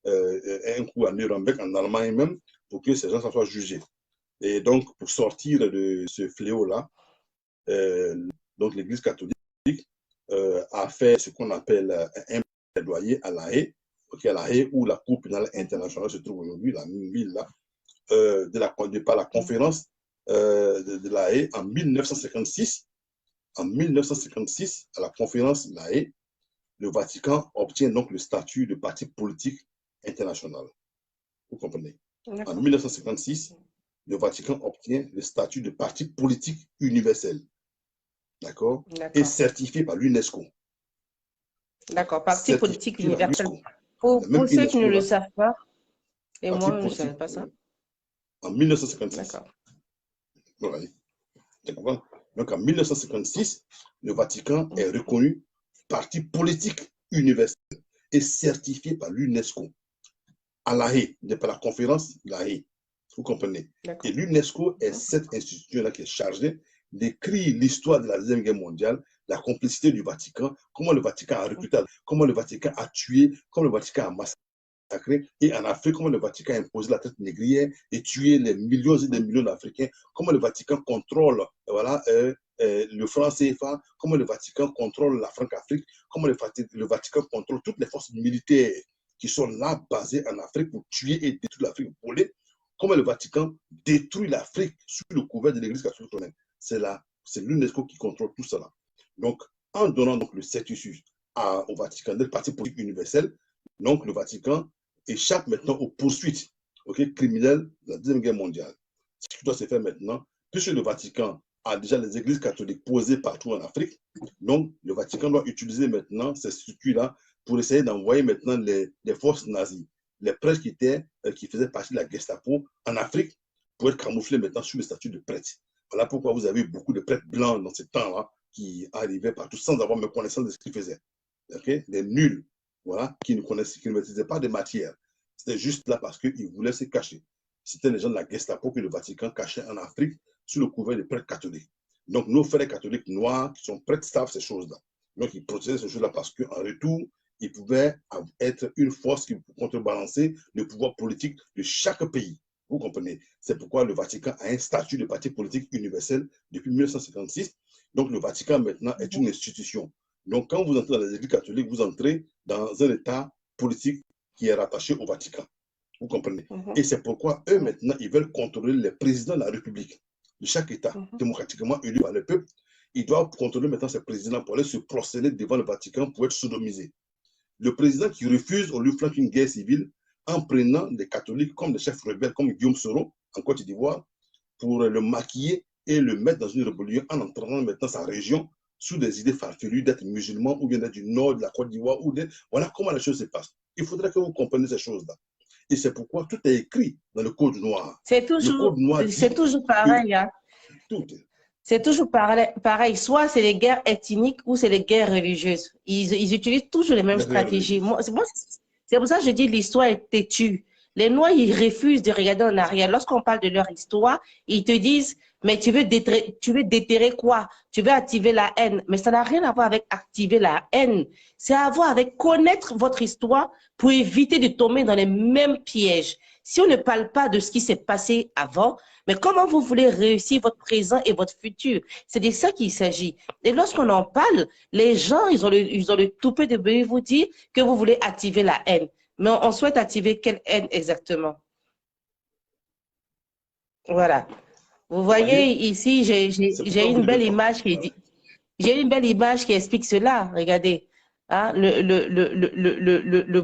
un coup à Nuremberg, en Allemagne même, pour que ces gens soient jugés. Et donc, pour sortir de ce fléau-là, donc l'Église catholique a fait ce qu'on appelle un plaidoyer à La Haye, à La Haye, où la Cour pénale internationale se trouve aujourd'hui, la même ville là, par la conférence de La Haye en 1956. En 1956, à la conférence de La Haye, le Vatican obtient donc le statut de parti politique international. Vous comprenez? En 1956, le Vatican obtient le statut de parti politique universel. D'accord? Et certifié par l'UNESCO.
D'accord, parti politique universel. Pour ceux qui ne le savent pas, et moi, je ne savais pas ça.
En 1956. D'accord. Ouais. Donc, en 1956, le Vatican est reconnu parti politique universel et certifié par l'UNESCO à La Haye, par la conférence de La Haye. Vous comprenez? Et l'UNESCO est cette institution-là qui est chargée d'écrire l'histoire de la Deuxième Guerre mondiale, la complicité du Vatican, comment le Vatican a recruté, comment le Vatican a tué, comment le Vatican a massacré, et en Afrique, comment le Vatican a imposé la traite négrière et tué les millions et des millions d'Africains, comment le Vatican contrôle voilà, le franc CFA, comment le Vatican contrôle la Franc-Afrique, comment le Vatican contrôle toutes les forces militaires qui sont là, basées en Afrique pour tuer et détruire l'Afrique, voler, comment le Vatican détruit l'Afrique sous le couvert de l'Église catholique romaine. C'est l'UNESCO qui contrôle tout cela. Donc, en donnant donc le certificat au Vatican del parti politique universel, donc le Vatican échappe maintenant aux poursuites criminelles de la Deuxième Guerre mondiale. Ce qui doit se faire maintenant, puisque le Vatican a déjà les églises catholiques posées partout en Afrique, donc le Vatican doit utiliser maintenant ces structures-là pour essayer d'envoyer maintenant les forces nazies, les prêtres qui faisaient partie de la Gestapo en Afrique, pour être camouflés maintenant sous le statut de prêtre. Voilà pourquoi vous avez beaucoup de prêtres blancs dans ce temps-là qui arrivaient partout sans avoir même connaissance de ce qu'ils faisaient. Des nuls, voilà, qui ne maîtrisaient pas de matière. C'était juste là parce qu'ils voulaient se cacher. C'était les gens de la Gestapo que le Vatican cachait en Afrique sous le couvert des prêtres catholiques. Donc, nos frères catholiques noirs qui sont prêtres savent ces choses-là. Donc, ils protégeaient ces choses-là parce qu'en retour, ils pouvaient être une force qui pouvait contrebalancer le pouvoir politique de chaque pays. Vous comprenez? C'est pourquoi le Vatican a un statut de parti politique universel depuis 1956. Donc, le Vatican, maintenant, est une institution. Donc, quand vous entrez dans les églises catholiques, vous entrez dans un État politique qui est rattaché au Vatican. Vous comprenez? Et c'est pourquoi eux, maintenant, ils veulent contrôler les présidents de la République, de chaque État, démocratiquement élu par le peuple. Ils doivent contrôler maintenant ces présidents pour aller se prosterner devant le Vatican pour être sodomisés. Le président qui refuse, on lui flanque une guerre civile en prenant des catholiques comme des chefs rebelles, comme Guillaume Soro, en Côte d'Ivoire, pour le maquiller et le mettre dans une rébellion en entraînant maintenant sa région sous des idées farfelues d'être musulman ou bien d'être du nord de la Côte d'Ivoire. Voilà comment les choses se passent. Il faudrait que vous compreniez ces choses-là. Et c'est pourquoi tout est écrit dans le Code noir.
C'est toujours pareil. Hein. C'est toujours pareil. Soit c'est les guerres ethniques ou c'est les guerres religieuses. Ils utilisent toujours les mêmes stratégies. C'est pour ça que je dis l'histoire est têtue. Les Noirs, ils refusent de regarder en arrière. Lorsqu'on parle de leur histoire, ils te disent, mais tu veux déterrer quoi? Tu veux activer la haine. Mais ça n'a rien à voir avec activer la haine. C'est à voir avec connaître votre histoire pour éviter de tomber dans les mêmes pièges. Si on ne parle pas de ce qui s'est passé avant, mais comment vous voulez réussir votre présent et votre futur? C'est de ça qu'il s'agit. Et lorsqu'on en parle, les gens, ils ont le toupet de vous dire que vous voulez activer la haine. Mais on souhaite activer quelle haine exactement? Voilà. Vous voyez ici, j'ai une belle image qui dit, j'ai une belle image qui explique cela. Regardez, hein, le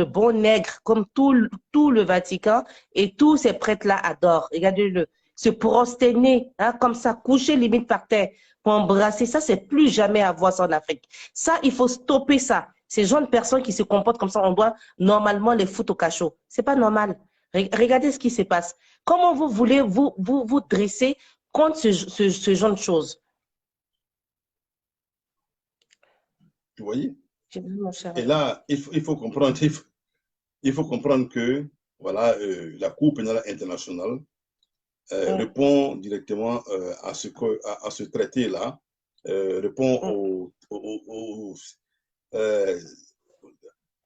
bon nègre, comme tout le Vatican et tous ces prêtres-là adorent. Regardez-le, se prosterner, hein, comme ça, coucher limite par terre pour embrasser. Ça, c'est plus jamais à voir ça en Afrique. Ça, il faut stopper ça. Ces jeunes personnes qui se comportent comme ça, on doit normalement les foutre au cachot. C'est pas normal. Regardez ce qui se passe. Comment vous voulez vous dresser contre ce genre de choses?
Vous voyez?
J'ai vu, mon cher.
Et là, il faut comprendre, il faut comprendre que voilà, la Cour pénale internationale répond directement à ce traité-là, répond euh,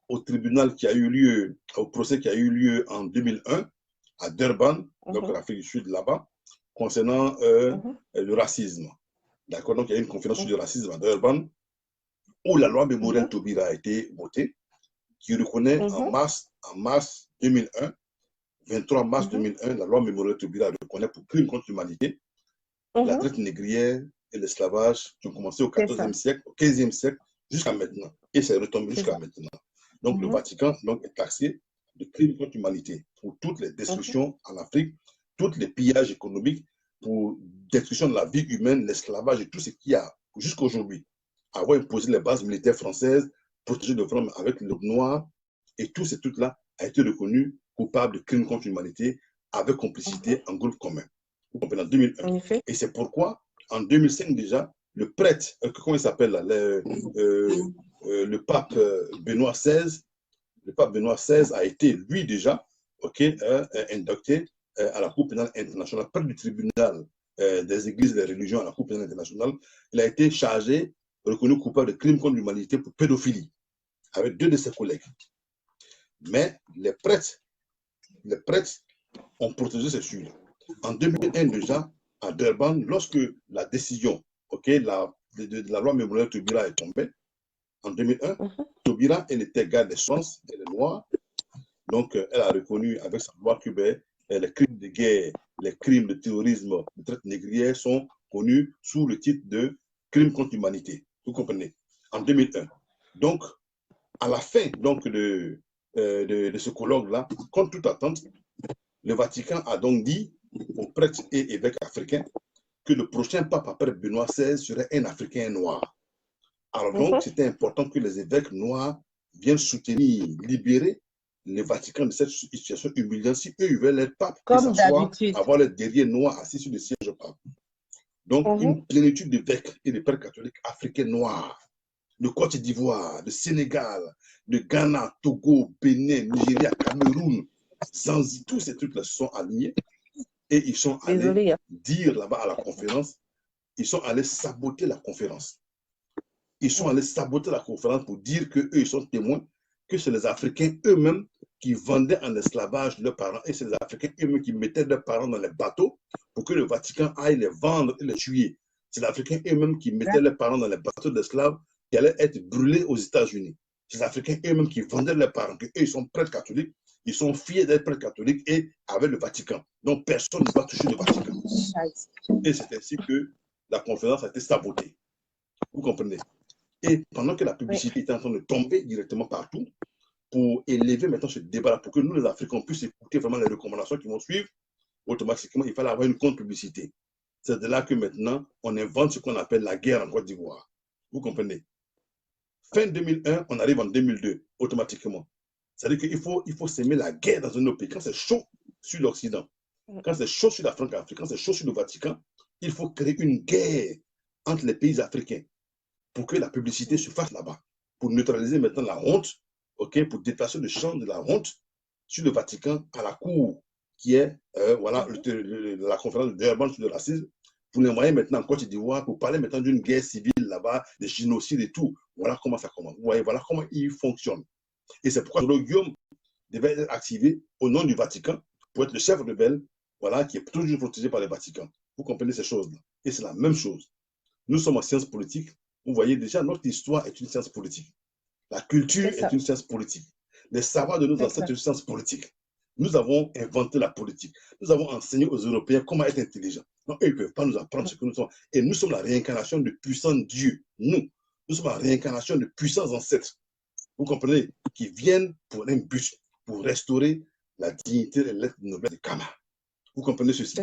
au tribunal qui a eu lieu, au procès qui a eu lieu en 2001 à Durban, donc l'Afrique du Sud là-bas, concernant le racisme. D'accord? Donc il y a eu une conférence sur le racisme à Durban où la loi mémorielle Taubira a été votée, qui reconnaît en mars 2001, 23 mars 2001, la loi mémorielle Taubira reconnaît pour crime contre l'humanité la traite négrière et l'esclavage qui ont commencé au XIVe siècle, au XVe siècle, jusqu'à maintenant. Et c'est retombé jusqu'à maintenant. Donc le Vatican donc, est taxé de crimes contre l'humanité pour toutes les destructions en Afrique, tous les pillages économiques, pour destruction de la vie humaine, l'esclavage et tout ce qu'il y a jusqu'à aujourd'hui. Avoir imposé les bases militaires françaises, protéger les femmes avec le noir, et tous ces trucs-là a été reconnu coupable de crimes contre l'humanité avec complicité en groupe commun. Vous comprenez, en 2001. Et c'est pourquoi, en 2005 déjà, le prêtre, comment il s'appelle là, le pape Benoît XVI, a été, lui déjà, inducté à la Cour pénale internationale, près du tribunal des églises et des religions à la Cour pénale internationale. Il a été chargé, reconnu coupable de crimes contre l'humanité pour pédophilie, avec 2 de ses collègues. Mais les prêtres ont protégé ces sujets. En 2001 déjà, à Durban, lorsque la décision de la loi mémorielle Taubira est tombée, en 2001, Taubira, elle était garde des chances, elle est noire, donc elle a reconnu avec sa loi que les crimes de guerre, les crimes de terrorisme, de traite négrière sont connus sous le titre de crimes contre l'humanité. Vous comprenez? En 2001. Donc, à la fin donc, de ce colloque-là, contre toute attente, le Vatican a donc dit aux prêtres et évêques africains que le prochain pape après Benoît XVI serait un Africain noir. Alors donc, c'était important que les évêques noirs viennent soutenir, libérer le Vatican de cette situation humiliante si eux, ils veulent être pape et s'asseoir, avoir les guerriers noirs assis sur le siège pape. Donc, une plénitude d'évêques et de pères catholiques africains noirs, de Côte d'Ivoire, de Sénégal, de Ghana, Togo, Bénin, Nigeria, Cameroun, Zanzibar, tous ces trucs-là se sont alignés et ils sont allés dire là-bas à la conférence, ils sont allés saboter la conférence. Ils sont allés saboter la conférence pour dire qu'eux, ils sont témoins que c'est les Africains eux-mêmes qui vendaient en esclavage leurs parents et c'est les Africains eux-mêmes qui mettaient leurs parents dans les bateaux pour que le Vatican aille les vendre et les tuer. C'est les Africains eux-mêmes qui mettaient leurs parents dans les bateaux d'esclaves qui allaient être brûlés aux États-Unis. C'est les Africains eux-mêmes qui vendaient leurs parents, qu'eux, ils sont prêtres catholiques, ils sont fiers d'être prêtres catholiques et avec le Vatican. Donc, personne ne va toucher le Vatican. Et c'est ainsi que la conférence a été sabotée. Vous comprenez? Et pendant que la publicité était en train de tomber directement partout, pour élever maintenant ce débat-là, pour que nous, les Africains, puissions écouter vraiment les recommandations qui vont suivre, automatiquement, il fallait avoir une contre-publicité. C'est de là que maintenant, on invente ce qu'on appelle la guerre en Côte d'Ivoire. Vous comprenez? Fin 2001, on arrive en 2002, automatiquement. C'est-à-dire qu'il faut s'aimer la guerre dans un autre pays. Quand c'est chaud sur l'Occident, quand c'est chaud sur la Franc-Afrique, quand c'est chaud sur le Vatican, il faut créer une guerre entre les pays africains pour que la publicité se fasse là-bas, pour neutraliser maintenant la honte, pour déplacer le champ de la honte sur le Vatican à la cour, qui est la conférence de Durban sur le racisme, pour l'envoyer maintenant en Côte d'Ivoire, pour parler maintenant d'une guerre civile là-bas, des génocides et tout. Voilà comment ça commence. Vous voyez, voilà comment il fonctionne. Et c'est pourquoi le Guillaume devait être activé au nom du Vatican pour être le chef rebelle, voilà, qui est toujours protégé par le Vatican. Vous comprenez ces choses-là. Et c'est la même chose. Nous sommes en sciences politiques. Vous voyez déjà, notre histoire est une science politique. La culture est une science politique. Les savoirs de nos ancêtres sont une science politique. Nous avons inventé la politique. Nous avons enseigné aux Européens comment être intelligents. Donc, eux, ils ne peuvent pas nous apprendre ce que nous sommes. Et nous sommes la réincarnation de puissants dieux. Nous sommes la réincarnation de puissants ancêtres. Vous comprenez? Qui viennent pour un but, pour restaurer la dignité et l'être noble de Kama. Vous comprenez ceci?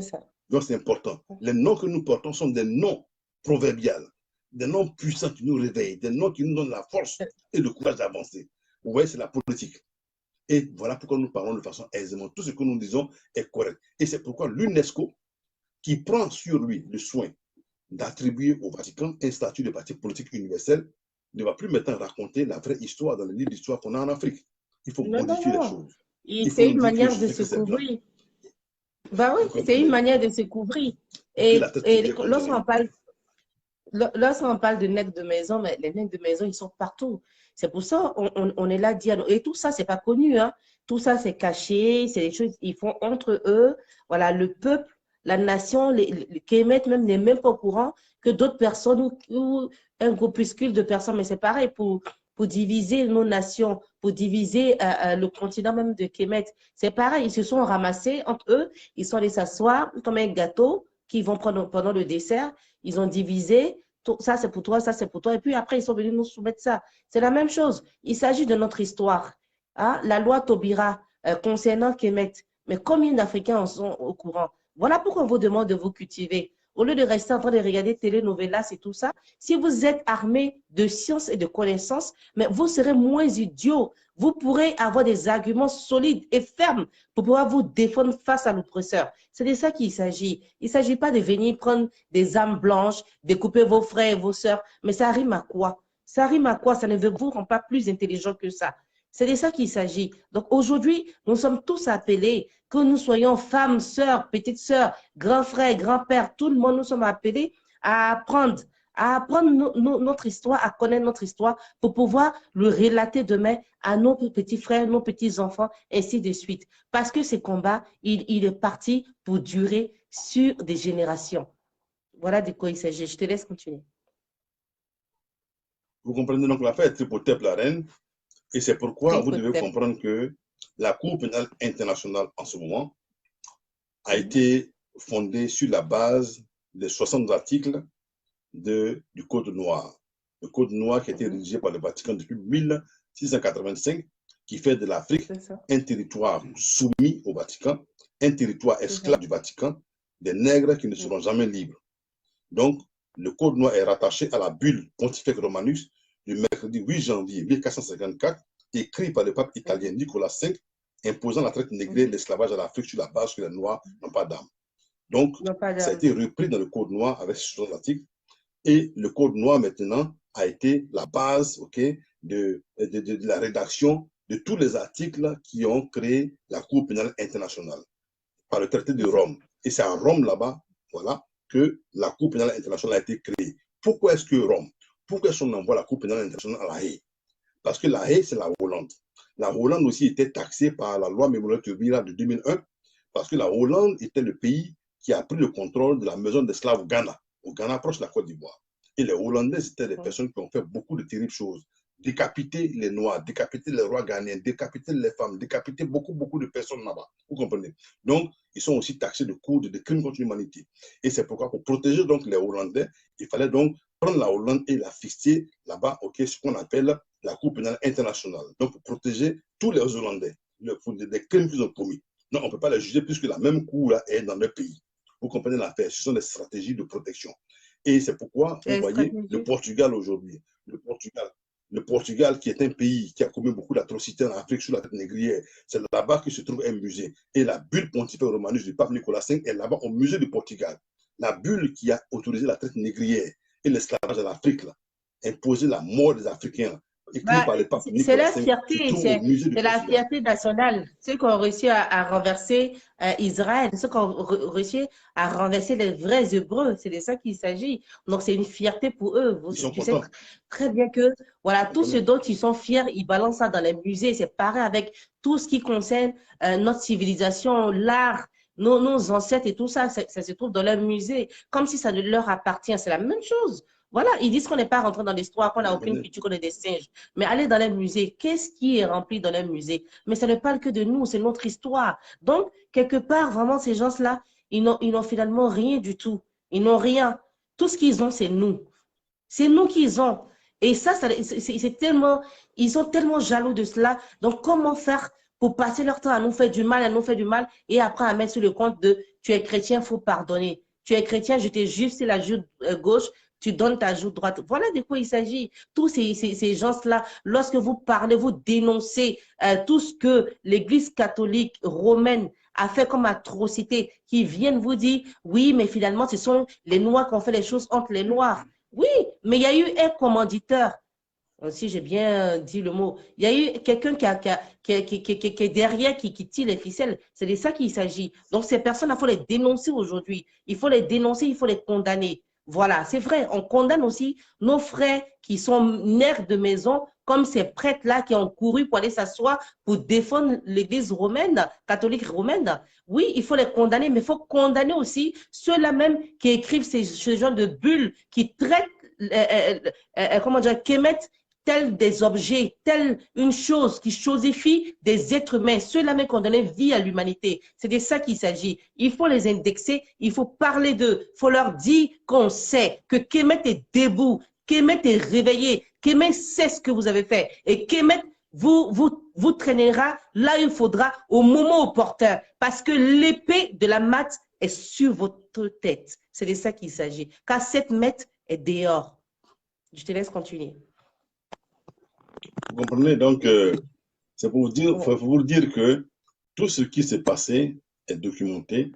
Donc, c'est important. Les noms que nous portons sont des noms proverbiaux, des noms puissants qui nous réveillent, des noms qui nous donnent la force et le courage d'avancer. Vous voyez, c'est la politique. Et voilà pourquoi nous parlons de façon aisément. Tout ce que nous disons est correct. Et c'est pourquoi l'UNESCO, qui prend sur lui le soin d'attribuer au Vatican un statut de parti politique universel, ne va plus maintenant raconter la vraie histoire dans les livres d'histoire qu'on a en Afrique. Il faut
Non, non,
modifier les
non.
choses.
C'est une
nous dire que
manière
je
de
sais
se
que c'est blanc.
couvrir. Bah oui,
Vous
c'est une
comprenez?
manière de se couvrir.
Et la tête
Et
est comme
lorsqu'on parle de nègres de maison, mais les nègres de maison, ils sont partout. C'est pour ça on est là à dire. Et tout ça, c'est pas connu, hein. Tout ça, c'est caché. C'est des choses qu'ils font entre eux. Voilà, le peuple, la nation, les Kémètes même n'est même pas au courant que d'autres personnes ou un groupuscule de personnes, mais c'est pareil pour diviser nos nations, pour diviser le continent même de Kémet. C'est pareil, ils se sont ramassés entre eux, ils sont allés s'asseoir comme un gâteau qu'ils vont prendre pendant le dessert. Ils ont divisé, ça c'est pour toi, ça c'est pour toi. Et puis après, ils sont venus nous soumettre ça. C'est la même chose. Il s'agit de notre histoire. Hein? La loi Taubira concernant Kemet. Mais combien d'Africains en sont au courant? Voilà pourquoi on vous demande de vous cultiver. Au lieu de rester en train de regarder télénovelas et tout ça, si vous êtes armé de science et de connaissances, mais vous serez moins idiots. Vous pourrez avoir des arguments solides et fermes pour pouvoir vous défendre face à l'oppresseur. C'est de ça qu'il s'agit. Il ne s'agit pas de venir prendre des armes blanches, découper vos frères et vos sœurs. Mais ça rime à quoi? Ça rime à quoi? Ça ne vous rend pas plus intelligent que ça. C'est de ça qu'il s'agit. Donc aujourd'hui, nous sommes tous appelés, que nous soyons femmes, sœurs, petites sœurs, grands frères, grands-pères, tout le monde, nous sommes appelés à apprendre notre histoire, à connaître notre histoire pour pouvoir le relater demain à nos petits frères, nos petits-enfants, ainsi de suite. Parce que ce combat, il est parti pour durer sur des générations. Voilà de quoi il s'agit. Je te laisse continuer.
Vous comprenez donc l'affaire est Tripotep la reine, et c'est pourquoi vous devez comprendre que la Cour pénale internationale en ce moment a été fondée sur la base des 60 articles du Code noir. Le Code noir qui a été rédigé par le Vatican depuis 1685, qui fait de l'Afrique un territoire soumis au Vatican, un territoire esclave du Vatican, des nègres qui ne seront jamais libres. Donc, le Code noir est rattaché à la bulle Pontifex Romanus du mercredi 8 janvier 1454, écrit par le pape italien Nicolas V, imposant la traite négrière et l'esclavage à l'Afrique sur la base que les Noirs n'ont pas d'âme. Donc, ça a été repris dans le Code noir avec 60 articles. Et le Code noir, maintenant, a été la base de la rédaction de tous les articles qui ont créé la Cour pénale internationale par le traité de Rome. Et c'est à Rome, là-bas, voilà, que la Cour pénale internationale a été créée. Pourquoi est-ce que Rome? Pourquoi est-ce qu'on envoie la Cour pénale internationale à La Haye? Parce que La Haye, c'est la Hollande. La Hollande aussi était taxée par la loi Memorial Taubira de 2001, parce que la Hollande était le pays qui a pris le contrôle de la maison d'esclaves au Ghana. Au Ghana, proche de la Côte d'Ivoire. Et les Hollandais, c'était des personnes qui ont fait beaucoup de terribles choses. Décapiter les Noirs, décapiter les rois ghanéens, décapiter les femmes, décapiter beaucoup de personnes là-bas. Vous comprenez? Donc, ils sont aussi taxés de coups de crimes contre l'humanité. Et c'est pourquoi, pour protéger donc les Hollandais, il fallait donc prendre la Hollande et la fixer là-bas, ce qu'on appelle la Cour pénale internationale. Donc, pour protéger tous les Hollandais des crimes qu'ils ont commis. Non, on ne peut pas les juger puisque la même Cour là est dans leur pays. Vous comprenez l'affaire? Ce sont des stratégies de protection. Et c'est pourquoi, vous voyez, le Portugal aujourd'hui, le Portugal qui est un pays qui a commis beaucoup d'atrocités en Afrique sur la traite négrière, c'est là-bas que se trouve un musée. Et la bulle Pontifex Romanus du pape Nicolas V est là-bas au musée du Portugal. La bulle qui a autorisé la traite négrière et l'esclavage en Afrique, imposé la mort des Africains,
c'est la fierté, c'est la fierté nationale. Ceux qui ont réussi à renverser Israël, ceux qui ont réussi à renverser les vrais Hébreux, c'est de ça qu'il s'agit. Donc c'est une fierté pour eux. Tu sais très bien que voilà, tout ce dont ils sont fiers, ils balancent ça dans les musées. C'est pareil avec tout ce qui concerne notre civilisation, l'art. Nos ancêtres et tout ça, ça se trouve dans leur musée, comme si ça ne leur appartient. C'est la même chose. Voilà, ils disent qu'on n'est pas rentré dans l'histoire, qu'on n'a aucune culture, qu'on est des singes. Mais allez dans les musées, qu'est-ce qui est rempli dans les musées? Mais ça ne parle que de nous, c'est notre histoire. Donc, quelque part, vraiment, ces gens-là, ils n'ont finalement rien du tout. Ils n'ont rien. Tout ce qu'ils ont, c'est nous. C'est nous qu'ils ont. Et ça c'est tellement, ils sont tellement jaloux de cela. Donc, comment faire pour passer leur temps à nous faire du mal, et après à mettre sur le compte de tu es chrétien, il faut pardonner. Tu es chrétien, je te juge, c'est la joue gauche, tu donnes ta joue droite. Voilà de quoi il s'agit. Tous ces gens-là, lorsque vous parlez, vous dénoncez tout ce que l'Église catholique romaine a fait comme atrocité, qui viennent vous dire, oui, mais finalement, ce sont les Noirs qui ont fait les choses entre les Noirs. Oui, mais il y a eu un commanditeur. Si j'ai bien dit le mot. Il y a eu quelqu'un qui est derrière, qui tire les ficelles. C'est de ça qu'il s'agit. Donc, ces personnes, il faut les dénoncer aujourd'hui. Il faut les dénoncer, il faut les condamner. Voilà, c'est vrai. On condamne aussi nos frères qui sont mères de maison, comme ces prêtres-là qui ont couru pour aller s'asseoir pour défendre l'Église romaine, catholique romaine. Oui, il faut les condamner, mais il faut condamner aussi ceux-là même qui écrivent ce genre de bulles, qui traitent, comment dire, qui émettent tels des objets, telle une chose qui chosifie des êtres humains, ceux-là même qu'on donnait vie à l'humanité. C'est de ça qu'il s'agit. Il faut les indexer, il faut parler d'eux, il faut leur dire qu'on sait que Kemet est debout, Kemet est réveillé, Kemet sait ce que vous avez fait et Kemet vous traînera là où il faudra au moment opportun parce que l'épée de la mat est sur votre tête. C'est de ça qu'il s'agit. Car cette mette est dehors. Je te laisse continuer.
Vous comprenez? Donc, c'est pour vous dire que tout ce qui s'est passé est documenté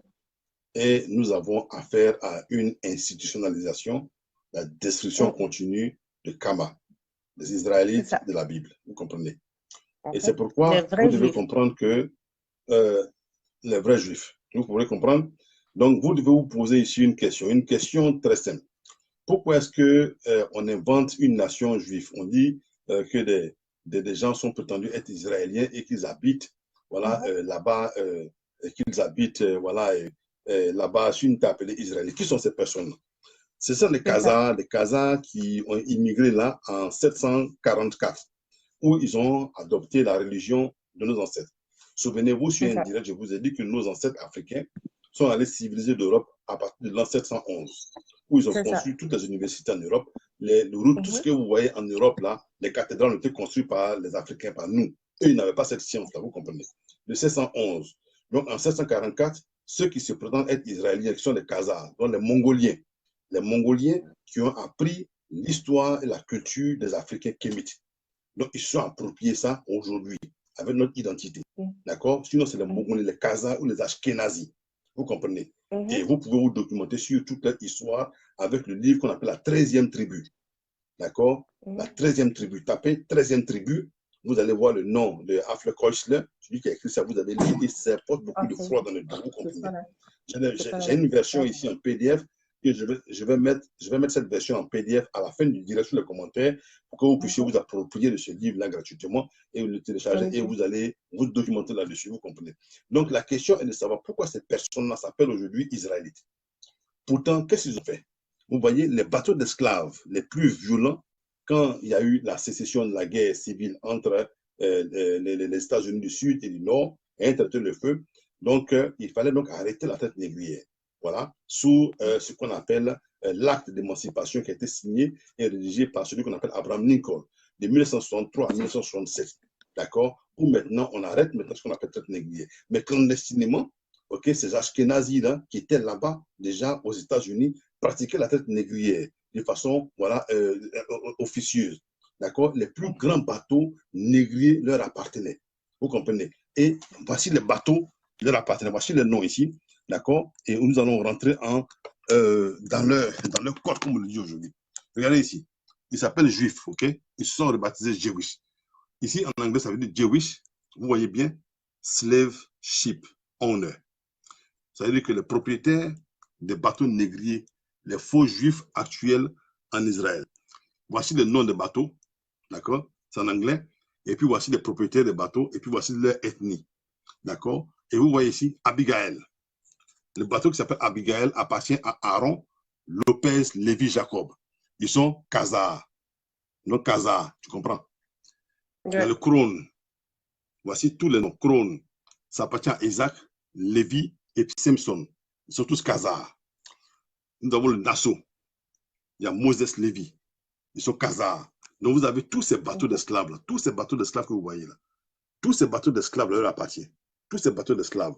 et nous avons affaire à une institutionnalisation, la destruction continue de Kama, des Israélites de la Bible. Vous comprenez? Et c'est pourquoi vous devez comprendre que les vrais juifs, vous pouvez comprendre. Donc, vous devez vous poser ici une question très simple. Pourquoi est-ce qu'on invente une nation juive? On dit que des gens sont prétendus être israéliens et qu'ils habitent voilà, là-bas, qu'ils habitent là-bas sur une terre appelée Israël. Qui sont ces personnes? Ce sont les Khazars qui ont immigré là en 744, où ils ont adopté la religion de nos ancêtres. Souvenez-vous, sur un direct, je vous ai dit que nos ancêtres africains sont allés civiliser l'Europe à partir de l'an 711, où ils ont construit toutes les universités en Europe, les routes, tout ce que vous voyez en Europe, là, les cathédrales ont été construites par les Africains, par nous. Eux, ils n'avaient pas cette science-là, vous comprenez. De 711. Donc, en 744, ceux qui se prétendent être israéliens, qui sont les Khazars, donc les Mongoliens qui ont appris l'histoire et la culture des Africains kémites. Donc, ils se sont appropriés ça aujourd'hui, avec notre identité. D'accord? Sinon, c'est les Mongoliens, les Khazars ou les Ashkénazis. Vous comprenez? Et vous pouvez vous documenter sur toute leur histoire avec le livre qu'on appelle la 13e tribu. D'accord? La 13e tribu. Tapez 13e tribu, vous allez voir le nom de Afle Koisler, celui qui a écrit ça, vous avez lu, et ça porte beaucoup de froid dans le dos. Vous comprenez? J'ai une version ici en PDF. Et je vais mettre cette version en PDF à la fin du direct sur les commentaires pour que vous puissiez vous approprier de ce livre-là gratuitement et le télécharger et vous allez vous documenter là-dessus, vous comprenez. Donc, la question est de savoir pourquoi ces personnes-là s'appellent aujourd'hui Israélites. Pourtant, qu'est-ce qu'ils ont fait? Vous voyez, les bateaux d'esclaves les plus violents, quand il y a eu la sécession de la guerre civile entre les États-Unis du Sud et du Nord, et un traité de feu, donc il fallait donc arrêter la traite négrière. Voilà, sous ce qu'on appelle l'acte d'émancipation qui a été signé et rédigé par celui qu'on appelle Abraham Lincoln, de 1963 à 1967. D'accord? Où maintenant, on arrête maintenant ce qu'on appelle traite négrière. Mais clandestinement, ces Ashkénazis qui étaient là-bas, déjà aux États-Unis, pratiquaient la traite négrière de façon officieuse. D'accord? Les plus grands bateaux négriers leur appartenaient. Vous comprenez? Et voici les bateaux qui leur appartenaient. Voici les noms ici. D'accord? Et nous allons rentrer dans leur code, comme on le dit aujourd'hui. Regardez ici. Ils s'appellent juifs, ok? Ils sont rebaptisés Jewish. Ici, en anglais, ça veut dire Jewish. Vous voyez bien? Slave ship owner. Ça veut dire que les propriétaires des bateaux négriers, les faux juifs actuels en Israël. Voici le nom des bateaux. D'accord? C'est en anglais. Et puis, voici les propriétaires des bateaux. Et puis, voici leur ethnie. D'accord? Et vous voyez ici, Abigail. Le bateau qui s'appelle Abigail appartient à Aaron, Lopez, Lévi, Jacob. Ils sont Khazars. Non, Khazars, tu comprends? Il y a le Krone. Voici tous les noms. Krone. Ça appartient à Isaac, Lévi et Simpson. Ils sont tous Khazars. Nous avons le Nassau. Il y a Moses, Lévi. Ils sont Khazars. Donc vous avez tous ces bateaux d'esclaves là. Tous ces bateaux d'esclaves que vous voyez là. Tous ces bateaux d'esclaves leur appartiennent. Tous ces bateaux d'esclaves.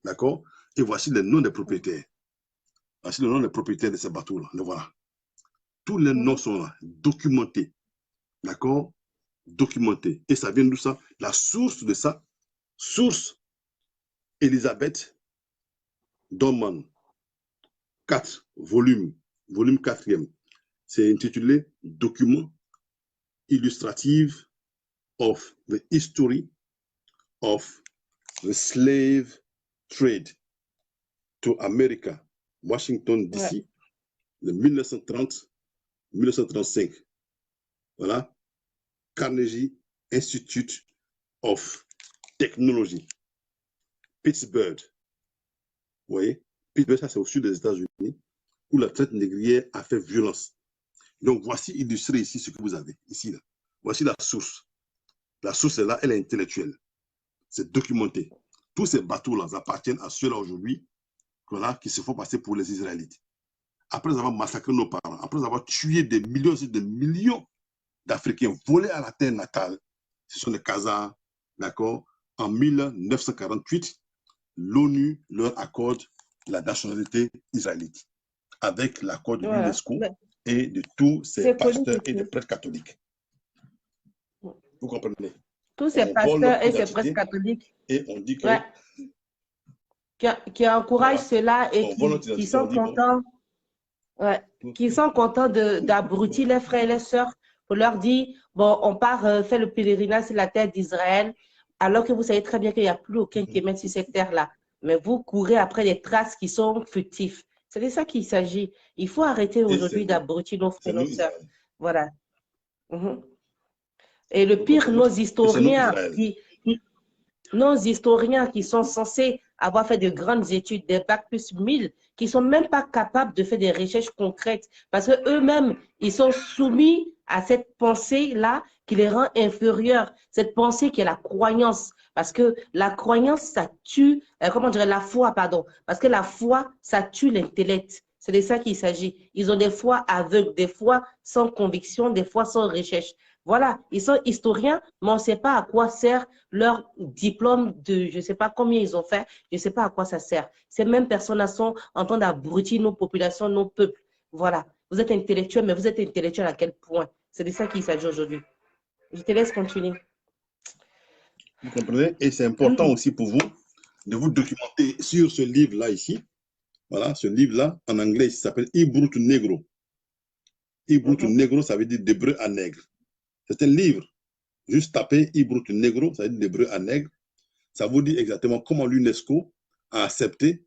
D'accord? Et voici les noms des propriétaires. Voici le nom des propriétaires de ces bateaux-là. Le voilà. Tous les noms sont là, documentés. D'accord? Documentés. Et ça vient d'où ça? La source de ça, source Elisabeth Dorman, 4 volumes, volume 4e. C'est intitulé Document illustrative of the history of the slave trade to America, Washington, D.C., de 1930-1935. Voilà. Carnegie Institute of Technology, Pittsburgh. Vous voyez, Pittsburgh, ça c'est au sud des États-Unis, où la traite négrière a fait violence. Donc, voici illustré ici ce que vous avez, ici, là. Voici la source. La source est là, elle est intellectuelle. C'est documenté. Tous ces bateaux-là appartiennent à ceux-là aujourd'hui, voilà, qui se font passer pour les Israélites. Après avoir massacré nos parents, après avoir tué des millions et des millions d'Africains volés à la terre natale, ce sont les Khazars, d'accord? En 1948, l'ONU leur accorde la nationalité israélite, avec l'accord de l'UNESCO et de tous ces pasteurs et des prêtres catholiques. Vous comprenez?
Tous ces pasteurs et ces prêtres catholiques.
Et on dit que...
Qui encouragent cela et qui sont contents, qui sont contents d'abrutir les frères et les sœurs pour leur dire, bon, on part faire le pèlerinage sur la terre d'Israël, alors que vous savez très bien qu'il n'y a plus aucun Kémet sur cette terre-là. Mais vous courez après des traces qui sont fictives. C'est de ça qu'il s'agit. Il faut arrêter aujourd'hui d'abrutir nos frères et nos sœurs. Voilà. Et le pire, nos historiens qui sont censés avoir fait de grandes études, des bacs plus 1000, qui ne sont même pas capables de faire des recherches concrètes parce qu'eux-mêmes, ils sont soumis à cette pensée-là qui les rend inférieurs, cette pensée qui est la croyance. Parce que la croyance, ça tue, comment dirais la foi, pardon, parce que la foi, ça tue l'intellect. C'est de ça qu'il s'agit. Ils ont des fois aveugles, des fois sans conviction, des fois sans recherche. Voilà, ils sont historiens, mais on ne sait pas à quoi sert leur diplôme de, je ne sais pas combien ils ont fait, je ne sais pas à quoi ça sert. Ces mêmes personnes sont en train d'abrutir nos populations, nos peuples. Voilà, vous êtes intellectuel, mais vous êtes intellectuel à quel point? C'est de ça qu'il s'agit aujourd'hui. Je te laisse continuer.
Vous comprenez? Et c'est important aussi pour vous de vous documenter sur ce livre-là ici. Voilà, ce livre-là, en anglais, il s'appelle Hebrew to Negro. Hebrew to Negro, ça veut dire d'hébreu à nègre. C'est un livre. Juste taper Hebrew to Negro, ça veut dire d'hébreu à nègre. Ça vous dit exactement comment l'UNESCO a accepté,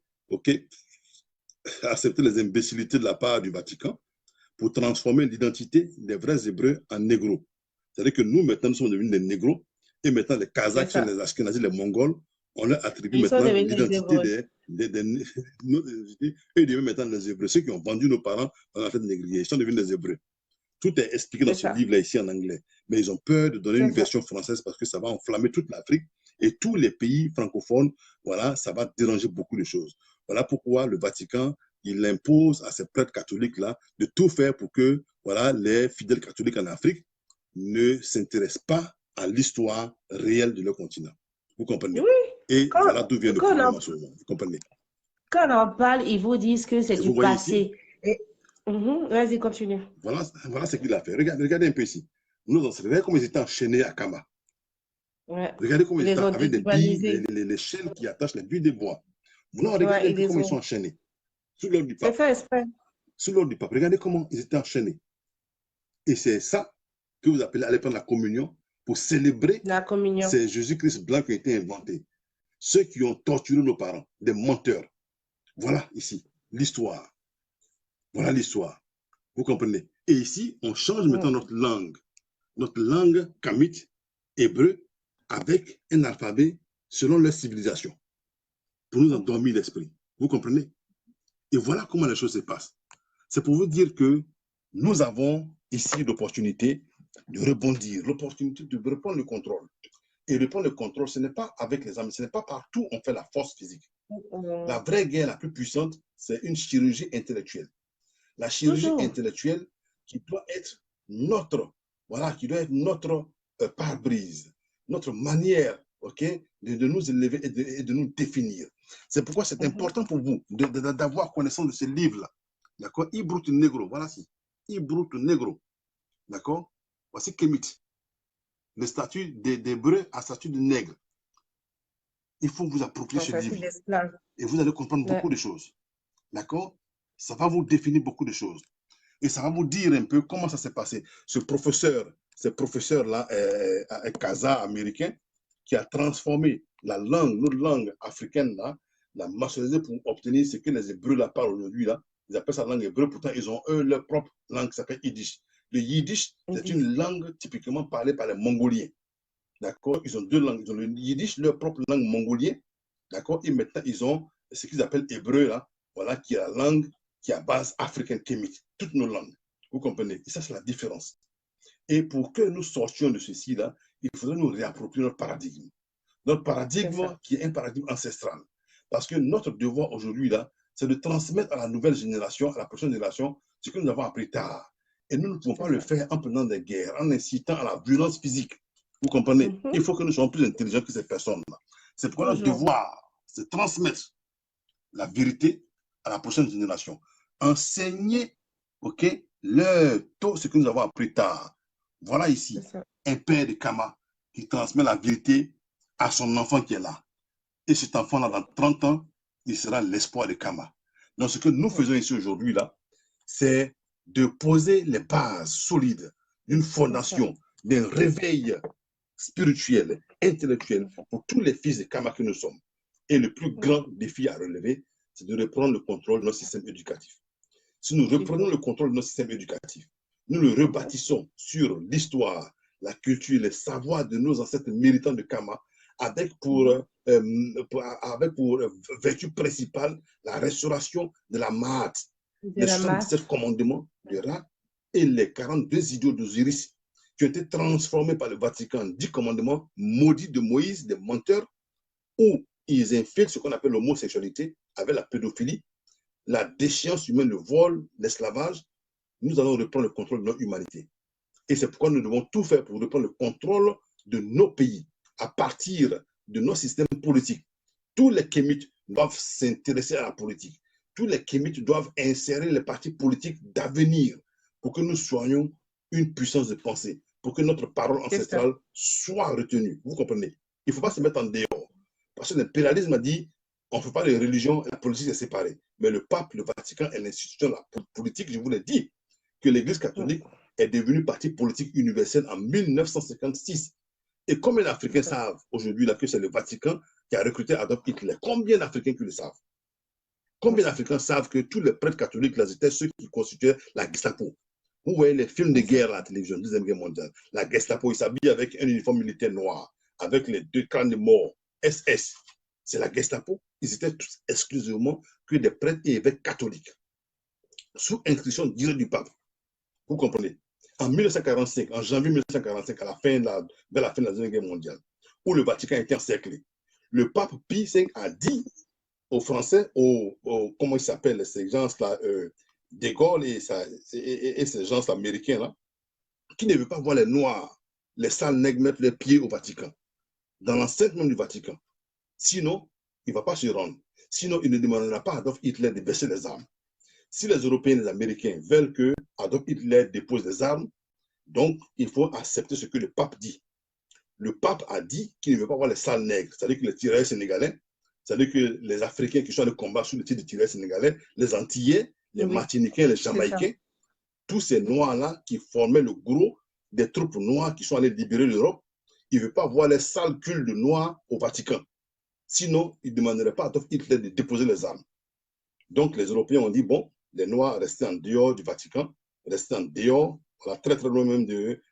accepté les imbécilités de la part du Vatican pour transformer l'identité des vrais Hébreux en négros. C'est-à-dire que nous, maintenant, nous sommes devenus des négros, et maintenant, les Kazakhs, les Ashkénazis, les Mongols, on leur attribue maintenant l'identité et deviennent maintenant les Hébreux. Ceux qui ont vendu nos parents dans la fête négrière, ils sont devenus des Hébreux. Tout est expliqué dans ce livre-là ici en anglais. Mais ils ont peur de donner une version française parce que ça va enflammer toute l'Afrique et tous les pays francophones. Voilà, ça va déranger beaucoup de choses. Voilà pourquoi le Vatican, il impose à ces prêtres catholiques-là de tout faire pour que voilà, les fidèles catholiques en Afrique ne s'intéressent pas à l'histoire réelle de leur continent. Vous comprenez?
Oui.
Et voilà d'où vient le problème en ce moment. Vous comprenez?
Quand on en parle, ils vous disent que c'est du passé. Vas-y, continue.
Voilà ce qu'il a fait. Regardez un peu ici. Regardez comment ils étaient enchaînés à Kama.
Ouais.
Regardez comment ils étaient avec des billes, les chaînes qui attachent les billes de bois. Vous regardez un peu comment ils sont enchaînés. Sous l'ordre du pape.
C'est fait exprès.
Sous l'ordre du pape. Regardez comment ils étaient enchaînés. Et c'est ça que vous appelez aller prendre la communion pour célébrer ces Jésus-Christ blanc qui a été inventé. Ceux qui ont torturé nos parents, des menteurs. Voilà ici l'histoire. Voilà l'histoire. Vous comprenez? Et ici, on change maintenant notre langue kamite, hébreu, avec un alphabet selon leur civilisation, pour nous endormir l'esprit. Vous comprenez? Et voilà comment les choses se passent. C'est pour vous dire que nous avons ici l'opportunité de rebondir, l'opportunité de reprendre le contrôle. Et reprendre le contrôle, ce n'est pas avec les armes, ce n'est pas partout où on fait la force physique. La vraie guerre la plus puissante, c'est une chirurgie intellectuelle. La chirurgie intellectuelle qui doit être notre, voilà, qui doit être notre pare-brise, notre manière, de nous élever et de nous définir. C'est pourquoi c'est important pour vous d'avoir connaissance de ce livre-là. D'accord? Hebrew to Negro, voilà ici. Hebrew to Negro. D'accord? Voici Kémit. Le statut d'hébreu à statut de nègre. Il faut vous approprier ce livre. Et vous allez comprendre beaucoup de choses. D'accord? Ça va vous définir beaucoup de choses. Et ça va vous dire un peu comment ça s'est passé. Ce professeur ce professeur-là, un Kazakh américain, qui a transformé la langue, notre langue africaine-là, la martialisée pour obtenir ce que les Hébreux là parlent aujourd'hui. Là. Ils appellent ça langue hébreu, pourtant ils ont eux leur propre langue qui s'appelle Yiddish. Le Yiddish, c'est une langue typiquement parlée par les Mongoliens. D'accord? Ils ont deux langues. Ils ont le Yiddish, leur propre langue mongolienne. D'accord? Et maintenant, ils ont ce qu'ils appellent hébreu, là, voilà, qui est la langue qui est à base africaine kémite. Toutes nos langues. Vous comprenez? Et ça, c'est la différence. Et pour que nous sortions de ceci, là, il faudrait nous réapproprier notre paradigme. Notre paradigme qui est un paradigme ancestral. Parce que notre devoir aujourd'hui, là, c'est de transmettre à la nouvelle génération, à la prochaine génération, ce que nous avons appris tard. Et nous ne pouvons pas le faire en prenant des guerres, en incitant à la violence physique. Vous comprenez? Il faut que nous soyons plus intelligents que ces personnes-là. C'est pourquoi notre devoir, c'est de transmettre la vérité à la prochaine génération. Enseigner, OK, ce que nous avons appris tard. Voilà ici un père de Kama qui transmet la vérité à son enfant qui est là. Et cet enfant-là, dans 30 ans, il sera l'espoir de Kama. Donc, ce que nous faisons ici aujourd'hui, là, c'est de poser les bases solides d'une fondation, d'un réveil spirituel, intellectuel pour tous les fils de Kama que nous sommes. Et le plus grand défi à relever, c'est de reprendre le contrôle de notre système éducatif. Si nous reprenons le contrôle de notre système éducatif, nous le rebâtissons sur l'histoire, la culture, les savoirs de nos ancêtres méritants de Kama, avec pour vertu principale la restauration de la Maat, les 77 commandements de Ra et les 42 idiots d'Osiris qui ont été transformés par le Vatican, 10 commandements maudits de Moïse, des menteurs, où ils infiltrent ce qu'on appelle l'homosexualité avec la pédophilie, la déchéance humaine, le vol, l'esclavage. Nous allons reprendre le contrôle de notre humanité. Et c'est pourquoi nous devons tout faire pour reprendre le contrôle de nos pays à partir de nos systèmes politiques. Tous les kémites doivent s'intéresser à la politique. Tous les kémites doivent insérer les partis politiques d'avenir pour que nous soyons une puissance de pensée, pour que notre parole ancestrale soit retenue. Vous comprenez? Il ne faut pas se mettre en dehors. Parce que l'impérialisme a dit on ne fait pas les religions et la politique est séparée. Mais le pape, le Vatican et l'institution politique, je vous l'ai dit, que l'Église catholique est devenue parti politique universel en 1956. Et combien d'Africains savent aujourd'hui que c'est le Vatican qui a recruté Adolf Hitler? Combien d'Africains qui le savent? Combien d'Africains savent que tous les prêtres catholiques, là, étaient ceux qui constituaient la Gestapo? Vous voyez les films de guerre à la télévision, Deuxième Guerre mondiale. La Gestapo, ils s'habillent avec un uniforme militaire noir, avec les 2 crânes de mort. SS, c'est la Gestapo. Ils étaient tous exclusivement que des prêtres et évêques catholiques, sous instruction directe du pape. Vous comprenez? En 1945, en janvier 1945, vers la fin de la Deuxième Guerre mondiale, où le Vatican était encerclé, le pape Pie V a dit aux Français, comment ils s'appellent, ces gens-là, De Gaulle et ces gens américains, là, qui ne veulent pas voir les Noirs, les sales nègres mettre les pieds au Vatican, dans l'enceinte même du Vatican. Sinon, il ne va pas se rendre. Sinon, il ne demandera pas à Adolf Hitler de baisser les armes. Si les Européens et les Américains veulent que Adolf Hitler dépose des armes, donc il faut accepter ce que le pape dit. Le pape a dit qu'il ne veut pas voir les sales nègres, c'est-à-dire que les tirailleurs sénégalais, c'est-à-dire que les Africains qui sont en combat sous le titre de tirailleurs sénégalais, les Antillais, les Martiniquais, les Jamaïcains, tous ces Noirs-là qui formaient le gros des troupes noires qui sont allées libérer l'Europe, il ne veut pas voir les sales cultes de Noirs au Vatican. Sinon, il ne demanderait pas à Adolf Hitler de déposer les armes. Donc, les Européens ont dit, bon, les Noirs restaient en dehors du Vatican, restaient en dehors, voilà, très très loin même de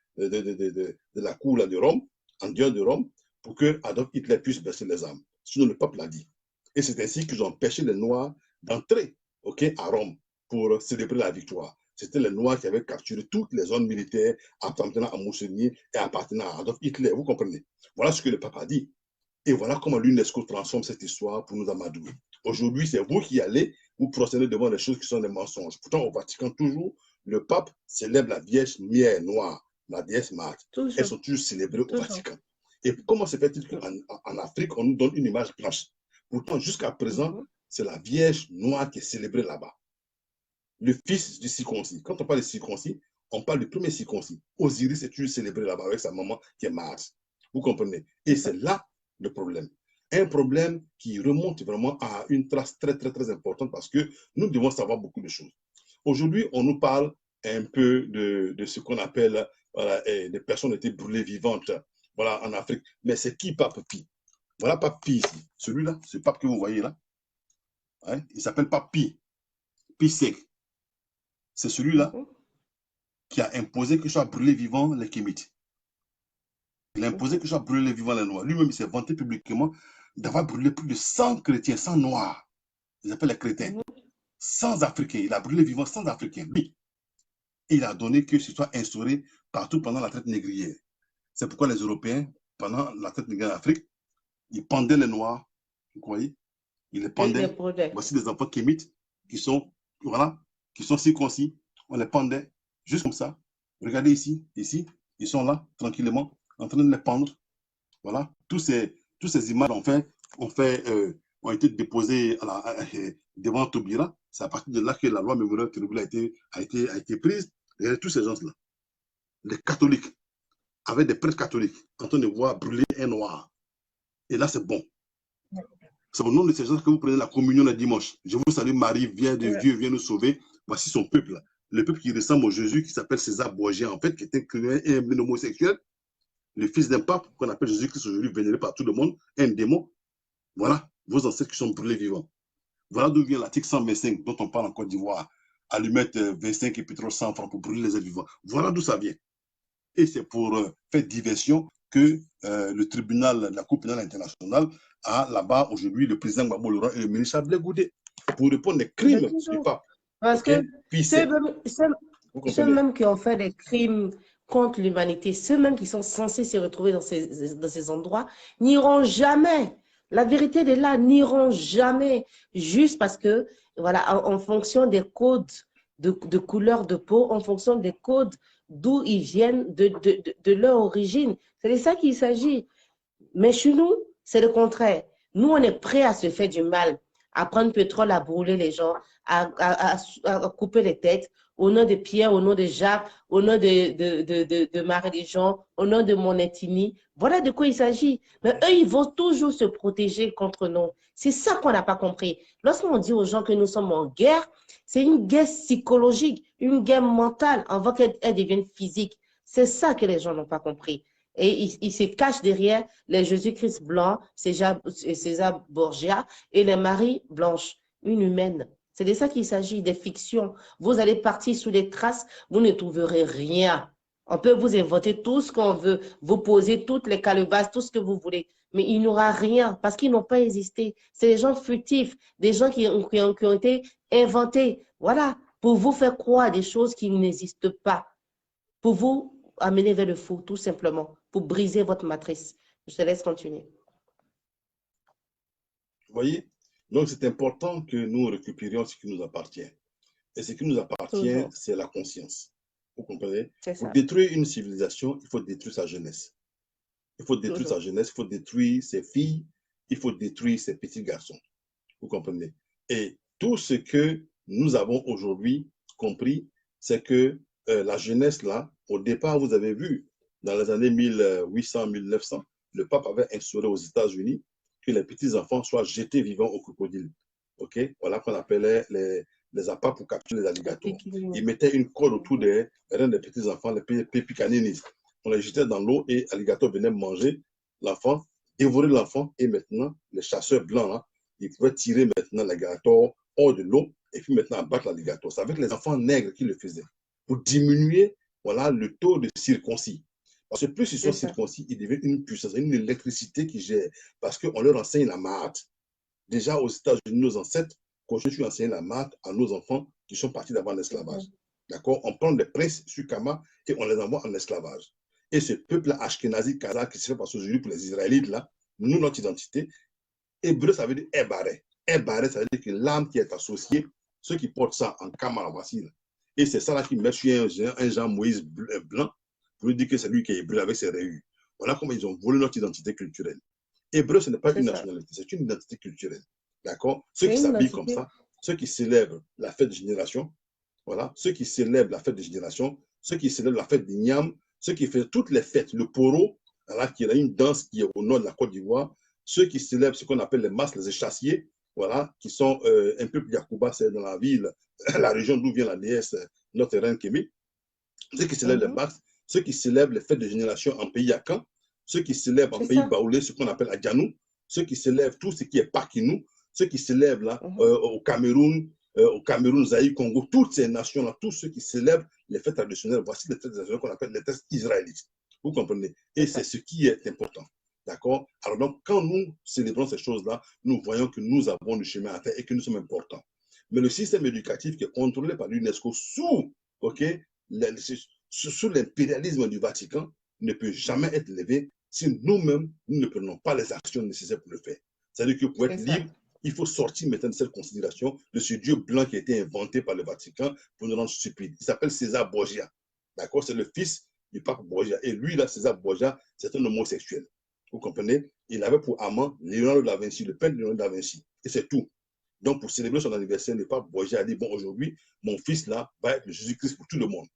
la cour là, de Rome, en dehors de Rome, pour que Adolf Hitler puisse baisser les armes. Sinon, le pape l'a dit. Et c'est ainsi qu'ils ont empêché les Noirs d'entrer à Rome pour célébrer la victoire. C'était les Noirs qui avaient capturé toutes les zones militaires appartenant à Mussolini et appartenant à Adolf Hitler. Vous comprenez? Voilà ce que le pape a dit. Et voilà comment l'UNESCO transforme cette histoire pour nous amadouer. Aujourd'hui, c'est vous qui allez vous procéder devant des choses qui sont des mensonges. Pourtant, au Vatican, toujours, le pape célèbre la Vierge Mère Noire, la déesse Marthe. Elles sont toujours célébrées au Vatican. Et comment se fait-il qu'en Afrique, on nous donne une image blanche? Pourtant, jusqu'à présent, c'est la Vierge Noire qui est célébrée là-bas. Le fils du circoncis. Quand on parle de circoncis, on parle du premier circoncis. Osiris est toujours célébré là-bas avec sa maman qui est Marthe. Vous comprenez? Et c'est là le problème. Un problème qui remonte vraiment à une trace très, très, très importante parce que nous devons savoir beaucoup de choses. Aujourd'hui, on nous parle un peu de ce qu'on appelle voilà, et des personnes étaient brûlées vivantes, voilà, en Afrique. Mais c'est qui Pape Pi? Voilà Pape Pi ici. Celui-là, ce pape que vous voyez là, hein, il s'appelle Pape Pi, Pi Sec. C'est celui-là qui a imposé que soit brûlé vivant les Kémites. Il a imposé que soit brûlé vivant les Noirs. Lui-même, il s'est vanté publiquement d'avoir brûlé plus de 100 chrétiens, 100 Noirs. Ils appellent les chrétiens. 100 Africains. Il a brûlé vivant 100 Africains. Lui. Et il a donné que ce soit instauré partout pendant la traite négrière. C'est pourquoi les Européens, pendant la traite négrière en Afrique, ils pendaient les Noirs. Vous voyez? Ils les pendaient. Voici des enfants kémites qui sont, voilà, qui sont circoncis. On les pendait juste comme ça. Regardez ici, ici, ils sont là, tranquillement, en train de les pendre. Voilà. Toutes ces images ont été déposées devant Taubira. C'est à partir de là que la loi mémoriale terrible a été prise. Regardez tous ces gens-là. Les catholiques, avec des prêtres catholiques, en train de voir brûler un noir. Et là, c'est bon. C'est au nom de ces gens que vous prenez la communion le dimanche. Je vous salue, Marie, vient de Dieu, vient nous sauver. Voici son peuple. Le peuple qui ressemble au Jésus, qui s'appelle César Borgia, en fait, qui était un homosexuel, le fils d'un pape, qu'on appelle Jésus-Christ aujourd'hui, vénéré par tout le monde, un démon. Voilà, vos ancêtres qui sont brûlés vivants. Voilà d'où vient l'article 125, dont on parle en Côte d'Ivoire. Allumette 25 et pétrole 100 francs pour brûler les êtres vivants. Voilà d'où ça vient. Et c'est pour faire diversion que le tribunal, la Cour pénale internationale, a là-bas aujourd'hui le président Gbagbo Laurent et le ministre Abdoulaye Goudé pour répondre des crimes du pape.
Parce que ceux même qui ont fait des crimes contre l'humanité, ceux même qui sont censés se retrouver dans ces endroits, n'iront jamais. La vérité de là, n'iront jamais. Juste parce que, voilà, en fonction des codes de couleur de peau, en fonction des codes d'où ils viennent, de leur origine. C'est de ça qu'il s'agit. Mais chez nous, c'est le contraire. Nous, on est prêts à se faire du mal, à prendre pétrole, à brûler les gens, à couper les têtes, au nom de Pierre, au nom de Jacques, au nom de ma religion, au nom de mon ethnie. Voilà de quoi il s'agit. Mais eux, ils vont toujours se protéger contre nous. C'est ça qu'on n'a pas compris. Lorsqu'on dit aux gens que nous sommes en guerre, c'est une guerre psychologique, une guerre mentale, avant qu'elle devienne physique. C'est ça que les gens n'ont pas compris. Et ils se cachent derrière les Jésus-Christ blancs, César Borgia et les Marie blanches, une humaine. C'est de ça qu'il s'agit, des fictions. Vous allez partir sous les traces, vous ne trouverez rien. On peut vous inventer tout ce qu'on veut, vous poser toutes les calebasses, tout ce que vous voulez, mais il n'y aura rien parce qu'ils n'ont pas existé. C'est des gens futifs, des gens qui ont été inventés, voilà, pour vous faire croire des choses qui n'existent pas, pour vous amener vers le faux, tout simplement, pour briser votre matrice. Je te laisse continuer.
Vous voyez? Donc, c'est important que nous récupérions ce qui nous appartient. Et ce qui nous appartient, c'est la conscience. Vous comprenez? Pour détruire une civilisation, il faut détruire sa jeunesse. Il faut détruire sa jeunesse, il faut détruire ses filles, il faut détruire ses petits garçons. Vous comprenez? Et tout ce que nous avons aujourd'hui compris, c'est que la jeunesse, là, au départ, vous avez vu, dans les années 1800-1900, le pape avait instauré aux États-Unis que les petits-enfants soient jetés vivants au crocodile. OK? Voilà qu'on appelait les appâts pour capturer les alligators. Ils mettaient une corde autour des reins des petits-enfants, les pépicaninis. On les jetait dans l'eau et l'alligator venait manger l'enfant, dévorer l'enfant. Et maintenant, les chasseurs blancs, là, ils pouvaient tirer maintenant l'alligator hors de l'eau et puis maintenant abattre l'alligator. C'est avec les enfants nègres qui le faisaient pour diminuer, voilà, le taux de circoncis. Parce que plus ils sont circoncis, ils deviennent une puissance, une électricité qui gère. Parce qu'on leur enseigne la maths. Déjà aux États-Unis, nos ancêtres continuent à enseigner la maths à nos enfants qui sont partis d'avant l'esclavage. D'accord? On prend des princes sur Kama et on les envoie en esclavage. Et ce peuple ashkénazi, kazakh, qui se fait passer aujourd'hui pour les Israélites, là, nous, notre identité, hébreu, ça veut dire ébaré. Ébaré, ça veut dire que l'âme qui est associée, ceux qui portent ça en Kama, voici. Là. Et c'est ça là qui met sur un Jean Moïse blanc pour lui dire que c'est lui qui est hébreu avec ses rayures. Voilà comment ils ont volé notre identité culturelle. Hébreu, ce n'est pas une nationalité, c'est une identité culturelle. D'accord? Ceux qui s'habillent comme ça, ceux qui célèbrent la fête de génération, voilà, ceux qui célèbrent la fête de génération, ceux qui célèbrent la fête des Niam, ceux qui font toutes les fêtes, le poro, voilà, qui est une danse qui est au nord de la Côte d'Ivoire, ceux qui célèbrent ce qu'on appelle les masses, les échassiers, voilà, qui sont un peuple Yakuba, c'est dans la ville, la région d'où vient la déesse, notre reine Kémi, ceux qui célèbrent les masses, ceux qui célèbrent les fêtes de génération en pays Yakan, ceux qui célèbrent en pays Baoulé, ce qu'on appelle Adjanou, ceux qui célèbrent tout ce qui est Pakinou, ceux qui célèbrent là, au Cameroun, Zaïre, Congo, toutes ces nations-là, tous ceux qui célèbrent les fêtes traditionnelles, voici les fêtes traditionnelles qu'on appelle les fêtes israélites. Vous comprenez? Et c'est ce qui est important. D'accord? Alors donc, quand nous célébrons ces choses-là, nous voyons que nous avons du chemin à faire et que nous sommes importants. Mais le système éducatif qui est contrôlé par l'UNESCO sous l'impérialisme du Vatican ne peut jamais être levé si nous-mêmes, nous ne prenons pas les actions nécessaires pour le faire. C'est-à-dire que pour être libre, il faut sortir maintenant de cette considération de ce Dieu blanc qui a été inventé par le Vatican pour nous rendre stupides. Il s'appelle César Borgia. D'accord? C'est le fils du pape Borgia. Et lui, là, César Borgia, c'est un homosexuel. Vous comprenez? Il avait pour amant Léonard de Vinci, le peintre Léonard de Vinci. Et c'est tout. Donc, pour célébrer son anniversaire, le pape Borgia a dit, bon, aujourd'hui, mon fils, là, va être le Jésus-Christ pour tout le monde.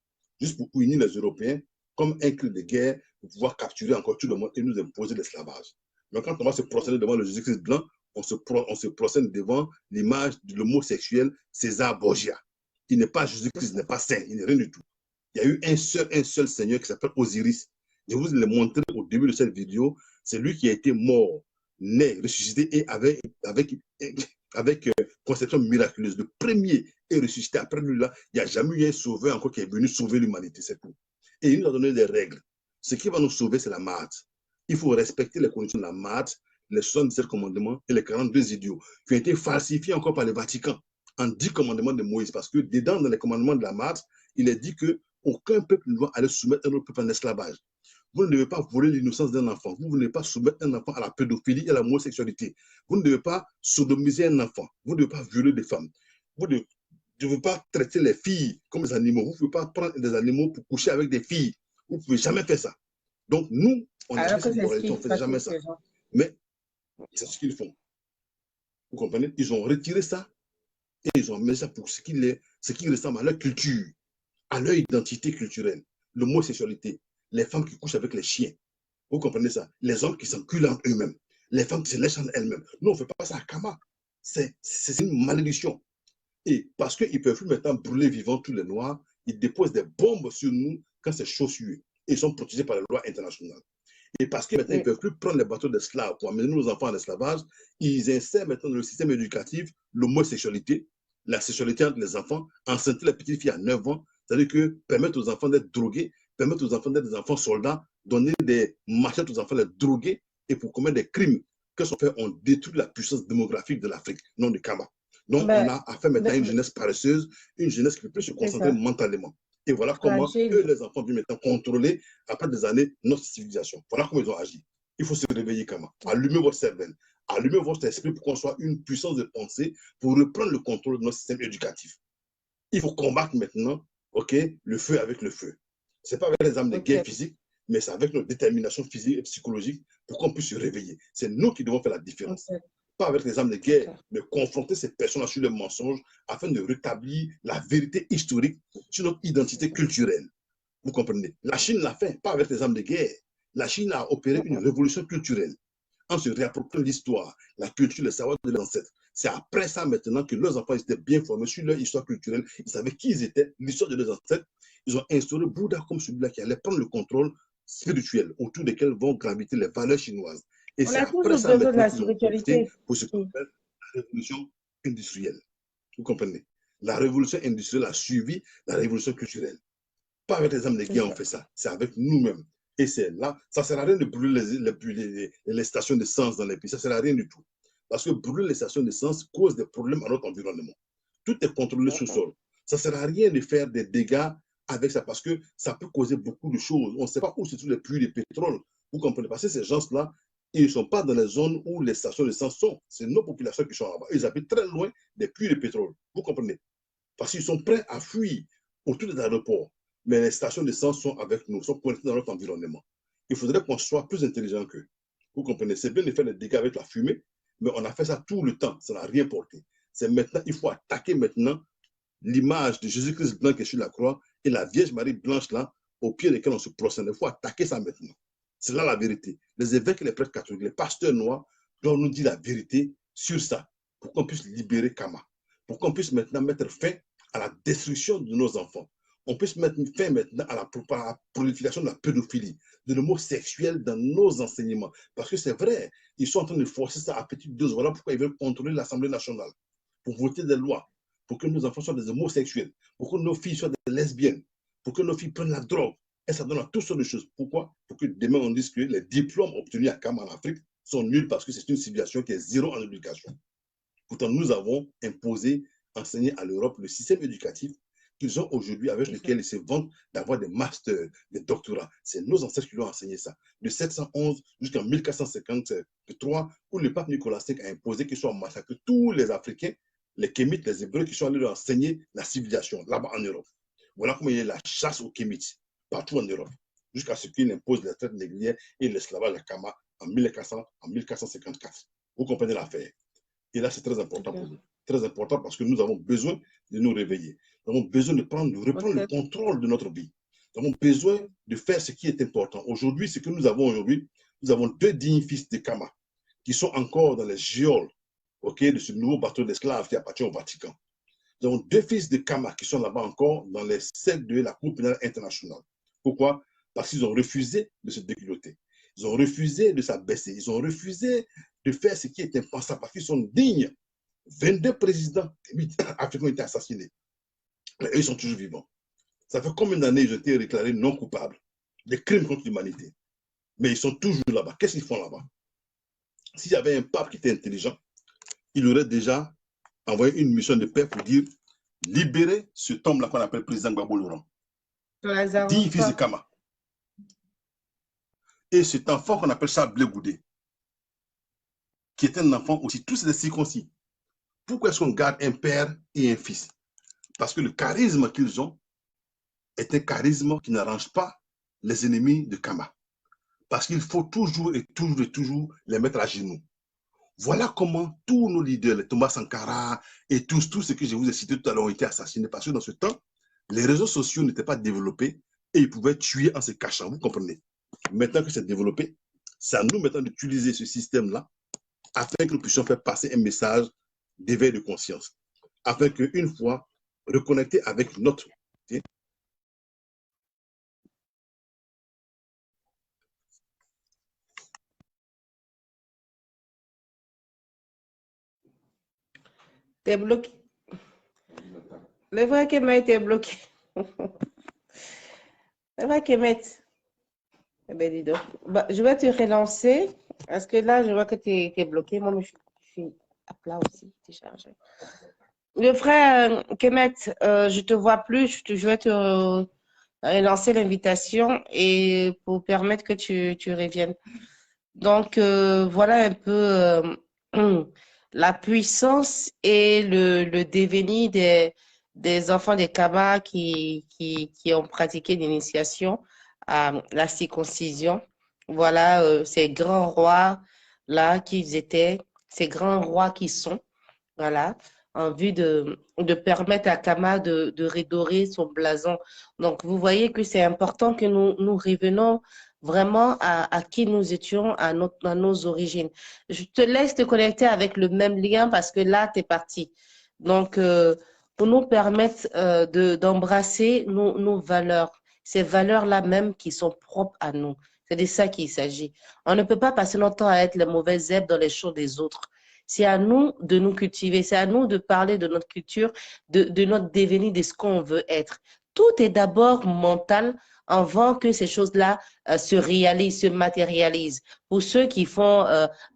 Juste pour unir les Européens, comme un cri de guerre, pour pouvoir capturer encore tout le monde et nous imposer l'esclavage. Donc, quand on va se procéder devant le Jésus-Christ blanc, on se procède devant l'image de l'homosexuel César Borgia. Il n'est pas Jésus-Christ, il n'est pas saint, il n'est rien du tout. Il y a eu un seul Seigneur qui s'appelle Osiris. Je vous l'ai montré au début de cette vidéo. C'est lui qui a été mort, né, ressuscité et avec conception miraculeuse. Le premier est ressuscité. Après lui, là, il n'y a jamais eu un sauveur encore qui est venu sauver l'humanité, c'est tout. Et il nous a donné des règles. Ce qui va nous sauver, c'est la Maat. Il faut respecter les conditions de la Maat, les 77 commandements et les 42 idiots, qui ont été falsifiés encore par le Vatican en 10 commandements de Moïse. Parce que dedans, dans les commandements de la Maat, il est dit qu'aucun peuple ne doit aller soumettre un autre peuple en esclavage. Vous ne devez pas voler l'innocence d'un enfant. Vous ne devez pas soumettre un enfant à la pédophilie et à la homosexualité. Vous ne devez pas sodomiser un enfant. Vous ne devez pas violer des femmes. Vous ne devez pas traiter les filles comme des animaux. Vous ne pouvez pas prendre des animaux pour coucher avec des filles. Vous ne pouvez jamais faire ça. Donc, nous, on ne fait jamais ça. Mais c'est ce qu'ils font. Vous comprenez? Ils ont retiré ça et ils ont mis ça pour ce qui ressemble à leur culture, à leur identité culturelle, l'homosexualité. Les femmes qui couchent avec les chiens. Vous comprenez ça? Les hommes qui s'enculent entre eux-mêmes. Les femmes qui se lèchent entre elles-mêmes. Nous, on ne fait pas ça à Kama. C'est une malédiction. Et parce qu'ils ne peuvent plus maintenant brûler vivants tous les Noirs, ils déposent des bombes sur nous quand c'est chaud sur eux. Et ils sont protégés par la loi internationale. Et parce que maintenant, ils ne peuvent plus prendre les bateaux d'esclaves pour amener nos enfants en esclavage, ils insèrent maintenant dans le système éducatif l'homosexualité, la sexualité entre les enfants, enceinter les petites filles à 9 ans, c'est-à-dire que permettre aux enfants d'être drogués, permettre aux enfants d'être des enfants soldats, donner des machettes aux enfants, les droguer, et pour commettre des crimes. Qu'est-ce qu'on fait? On détruit la puissance démographique de l'Afrique, non du Kama. Donc, on a affaire maintenant à une jeunesse paresseuse, une jeunesse qui peut se concentrer mentalement. Et voilà comment eux, les enfants, viennent maintenant contrôler, après des années, notre civilisation. Voilà comment ils ont agi. Il faut se réveiller, Kama. Allumez votre cervelle, allumez votre esprit pour qu'on soit une puissance de pensée pour reprendre le contrôle de notre système éducatif. Il faut combattre maintenant, le feu avec le feu. Ce n'est pas avec les armes de guerre physique, mais c'est avec notre détermination physique et psychologique pour qu'on puisse se réveiller. C'est nous qui devons faire la différence. Pas avec les armes de guerre, mais confronter ces personnes sur les mensonges afin de rétablir la vérité historique sur notre identité culturelle. Vous comprenez? La Chine l'a fait, pas avec les armes de guerre. La Chine a opéré une révolution culturelle en se réappropriant l'histoire, la culture, le savoir de leurs ancêtres. C'est après ça maintenant que leurs enfants étaient bien formés sur leur histoire culturelle. Ils savaient qui ils étaient, l'histoire de leurs ancêtres. Ils ont instauré Bouddha comme celui-là qui allait prendre le contrôle spirituel autour desquels vont graviter les valeurs chinoises. Et c'est après ça maintenant qu'ils ont opté pour ce qu'on appelle la révolution industrielle. Vous comprenez? La révolution industrielle a suivi la révolution culturelle. Pas avec les hommes de guerre on fait ça, c'est avec nous-mêmes. Et c'est là, ça ne sert à rien de brûler les stations d'essence dans les pays, ça ne sert à rien du tout. Parce que brûler les stations d'essence cause des problèmes à notre environnement. Tout est contrôlé sous sol. Ça ne sert à rien de faire des dégâts avec ça parce que ça peut causer beaucoup de choses. On ne sait pas où se trouvent les puits de pétrole. Vous comprenez? Parce que ces gens-là, ils ne sont pas dans les zones où les stations d'essence sont. C'est nos populations qui sont là-bas. Ils habitent très loin des puits de pétrole. Vous comprenez? Parce qu'ils sont prêts à fuir autour des aéroports. Mais les stations d'essence sont avec nous, sont pointées dans notre environnement. Il faudrait qu'on soit plus intelligent qu'eux. Vous comprenez? C'est bien de faire des dégâts avec la fumée, mais on a fait ça tout le temps. Ça n'a rien porté. C'est maintenant, il faut attaquer maintenant l'image de Jésus-Christ blanc qui est sur la croix et la Vierge Marie blanche là, au pied desquels on se procède. Il faut attaquer ça maintenant. C'est là la vérité. Les évêques et les prêtres catholiques, les pasteurs noirs doivent nous dire la vérité sur ça pour qu'on puisse libérer Kama, pour qu'on puisse maintenant mettre fin à la destruction de nos enfants. on peut se mettre fin maintenant à la prolifération de la pédophilie, de l'homosexuel dans nos enseignements. Parce que c'est vrai, ils sont en train de forcer ça à petite dose. Voilà pourquoi ils veulent contrôler l'Assemblée nationale, pour voter des lois, pour que nos enfants soient des homosexuels, pour que nos filles soient des lesbiennes, pour que nos filles prennent la drogue. Et ça donne à toutes sortes de choses. Pourquoi? Pour que demain on dise que les diplômes obtenus à Kama en Afrique sont nuls parce que c'est une civilisation qui est zéro en éducation. Pourtant, nous avons imposé, enseigné à l'Europe le système éducatif qu'ils ont aujourd'hui, avec lequel ils se vantent d'avoir des masters, des doctorats. C'est nos ancêtres qui lui ont enseigné ça. De 711 jusqu'en 1453, où le pape Nicolas V a imposé qu'ils soient massacrés tous les Africains, les Kémites, les Hébreux, qui sont allés leur enseigner la civilisation là-bas en Europe. Voilà comment il y a la chasse aux Kémites partout en Europe, jusqu'à ce qu'il impose la traite négrière et l'esclavage à Kama en 1454. Vous comprenez l'affaire? Et là, c'est très important pour nous. Très important parce que nous avons besoin de nous réveiller. Nous avons besoin de reprendre le contrôle de notre vie. Nous avons besoin de faire ce qui est important. Aujourd'hui, ce que nous avons aujourd'hui, nous avons 2 dignes fils de Kama qui sont encore dans les geôles, de ce nouveau bateau d'esclaves qui appartient au Vatican. Nous avons 2 fils de Kama qui sont là-bas encore dans les cercles de la Cour pénale internationale. Pourquoi? Parce qu'ils ont refusé de se déculotter. Ils ont refusé de s'abaisser. Ils ont refusé de faire ce qui est impensable parce qu'ils sont dignes. 22 présidents africains ont été assassinés. Mais eux, ils sont toujours vivants. Ça fait combien d'années ils ont été déclarés non coupables des crimes contre l'humanité? Mais ils sont toujours là-bas. Qu'est-ce qu'ils font là-bas? S'il y avait un pape qui était intelligent, il aurait déjà envoyé une mission de paix pour dire libérer ce homme-là qu'on appelle président Gbagbo Laurent. 10 fils de Kama. Et cet enfant qu'on appelle Charles Blé Goudé, qui est un enfant aussi, tous ces circoncis. Pourquoi est-ce qu'on garde un père et un fils? Parce que le charisme qu'ils ont est un charisme qui n'arrange pas les ennemis de Kama. Parce qu'il faut toujours et toujours et toujours les mettre à genoux. Voilà comment tous nos leaders, les Thomas Sankara et tous ceux que je vous ai cités tout à l'heure ont été assassinés. Parce que dans ce temps, les réseaux sociaux n'étaient pas développés et ils pouvaient tuer en se cachant. Vous comprenez? Maintenant que c'est développé, c'est à nous maintenant d'utiliser ce système-là afin que nous puissions faire passer un message d'éveil de conscience. Afin qu'une fois reconnectés avec notre
T'es bloqué. Le vrai Kemet est bloqué. Le vrai Kemet. Eh bien, dis donc. Bah, je vais te relancer. Parce que là, je vois que tu es bloqué. Moi, je suis à plat aussi. Tu es chargé. Le frère Kemet, je ne te vois plus. Je vais te relancer l'invitation et pour permettre que tu reviennes. Donc, voilà un peu la puissance et le devenir des enfants des Kama qui ont pratiqué l'initiation à la circoncision. Voilà, ces grands rois-là qu'ils étaient, ces grands rois qui sont, voilà, en vue de permettre à Kama de redorer son blason. Donc, vous voyez que c'est important que nous revenons vraiment à qui nous étions, à nos origines. Je te laisse te connecter avec le même lien parce que là, tu es parti. Donc, pour nous permettre d'embrasser nos valeurs, ces valeurs-là même qui sont propres à nous. C'est de ça qu'il s'agit. On ne peut pas passer notre temps à être les mauvaises herbes dans les choses des autres. C'est à nous de nous cultiver, c'est à nous de parler de notre culture, de notre devenir, de ce qu'on veut être. Tout est d'abord mental avant que ces choses-là se réalisent, se matérialisent. Pour ceux qui font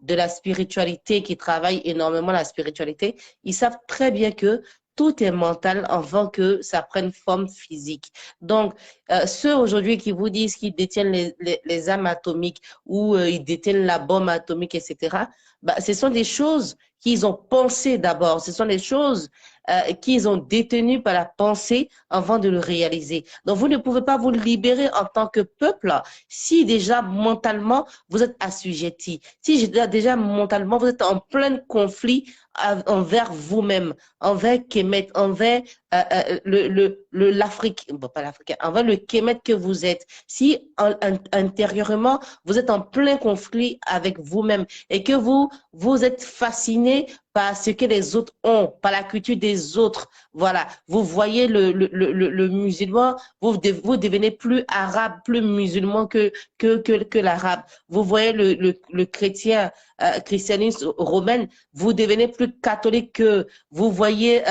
de la spiritualité, qui travaillent énormément la spiritualité, ils savent très bien que tout est mental avant que ça prenne forme physique. Donc, ceux aujourd'hui qui vous disent qu'ils détiennent les âmes atomiques ou ils détiennent la bombe atomique, etc., bah, ce sont des choses qu'ils ont pensées d'abord. Ce sont des choses qu'ils ont détenues par la pensée avant de le réaliser. Donc, vous ne pouvez pas vous libérer en tant que peuple si déjà mentalement, vous êtes assujetti. Si déjà mentalement, vous êtes en plein conflit envers vous-même, envers Kemet, envers l'Afrique, bon, pas l'Africain, envers le Kemet que vous êtes. Si intérieurement, vous êtes en plein conflit avec vous-même et que vous êtes fasciné par ce que les autres ont, par la culture des autres. Voilà, vous voyez le musulman, vous devenez plus arabe, plus musulman que l'arabe. Vous voyez le chrétien, christianisme romain, vous devenez plus catholique que, vous voyez,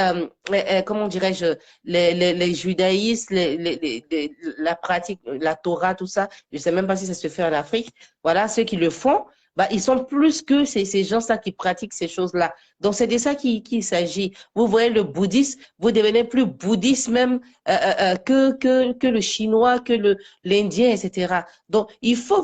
comment dirais-je, les judaïstes, la pratique, la Torah, tout ça. Je ne sais même pas si ça se fait en Afrique. Voilà, ceux qui le font, bah, ils sont plus que ces gens-là qui pratiquent ces choses-là. Donc, c'est de ça qu'il s'agit. Vous voyez le bouddhisme, vous devenez plus bouddhiste même que le chinois, que l'indien, etc. Donc, il faut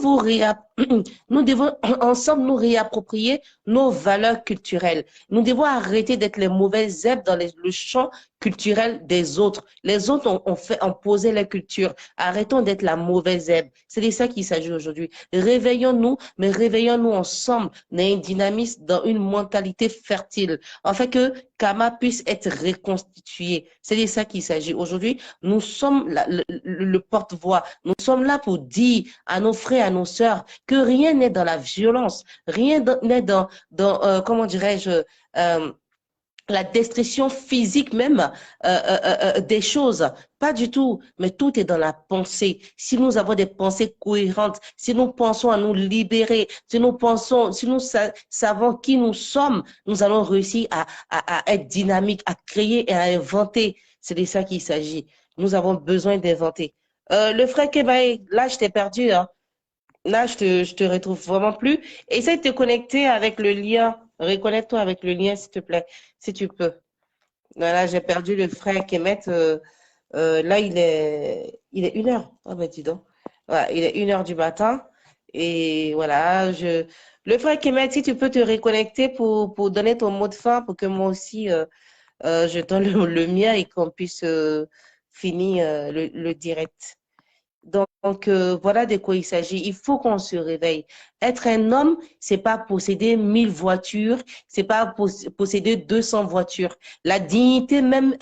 nous devons ensemble nous réapproprier nos valeurs culturelles. Nous devons arrêter d'être les mauvaises herbes dans le champ culturel des autres. Les autres ont posé la culture. Arrêtons d'être la mauvaise herbe. C'est de ça qu'il s'agit aujourd'hui. Réveillons-nous, mais réveillons-nous ensemble dans un dynamisme, dans une mentalité fertile, afin que Kama puisse être reconstitué. C'est de ça qu'il s'agit. Aujourd'hui, nous sommes le porte-voix. Nous sommes là pour dire à nos frères, à nos sœurs, que rien n'est dans la violence, rien n'est dans comment dirais-je, la destruction physique même des choses. Pas du tout, mais tout est dans la pensée. Si nous avons des pensées cohérentes, si nous pensons à nous libérer, si nous savons qui nous sommes, nous allons réussir à être dynamiques, à créer et à inventer. C'est de ça qu'il s'agit. Nous avons besoin d'inventer. Le frère Kebaye, là, je t'ai perdu. Hein. Là, je te retrouve vraiment plus. Essaye de te connecter avec le lien. Reconnecte-toi avec le lien, s'il te plaît, si tu peux. Voilà, j'ai perdu le frère Kemet. Là, il est 1 heure. Ah ben, dis donc. Voilà, il est 1 heure du matin. Et voilà, le frère Kemet, si tu peux te reconnecter pour donner ton mot de fin, pour que moi aussi, je donne le mien et qu'on puisse finir le direct. Donc voilà de quoi il s'agit. Il faut qu'on se réveille. Être un homme, c'est pas posséder 1000 voitures, c'est pas posséder 200 voitures. La dignité même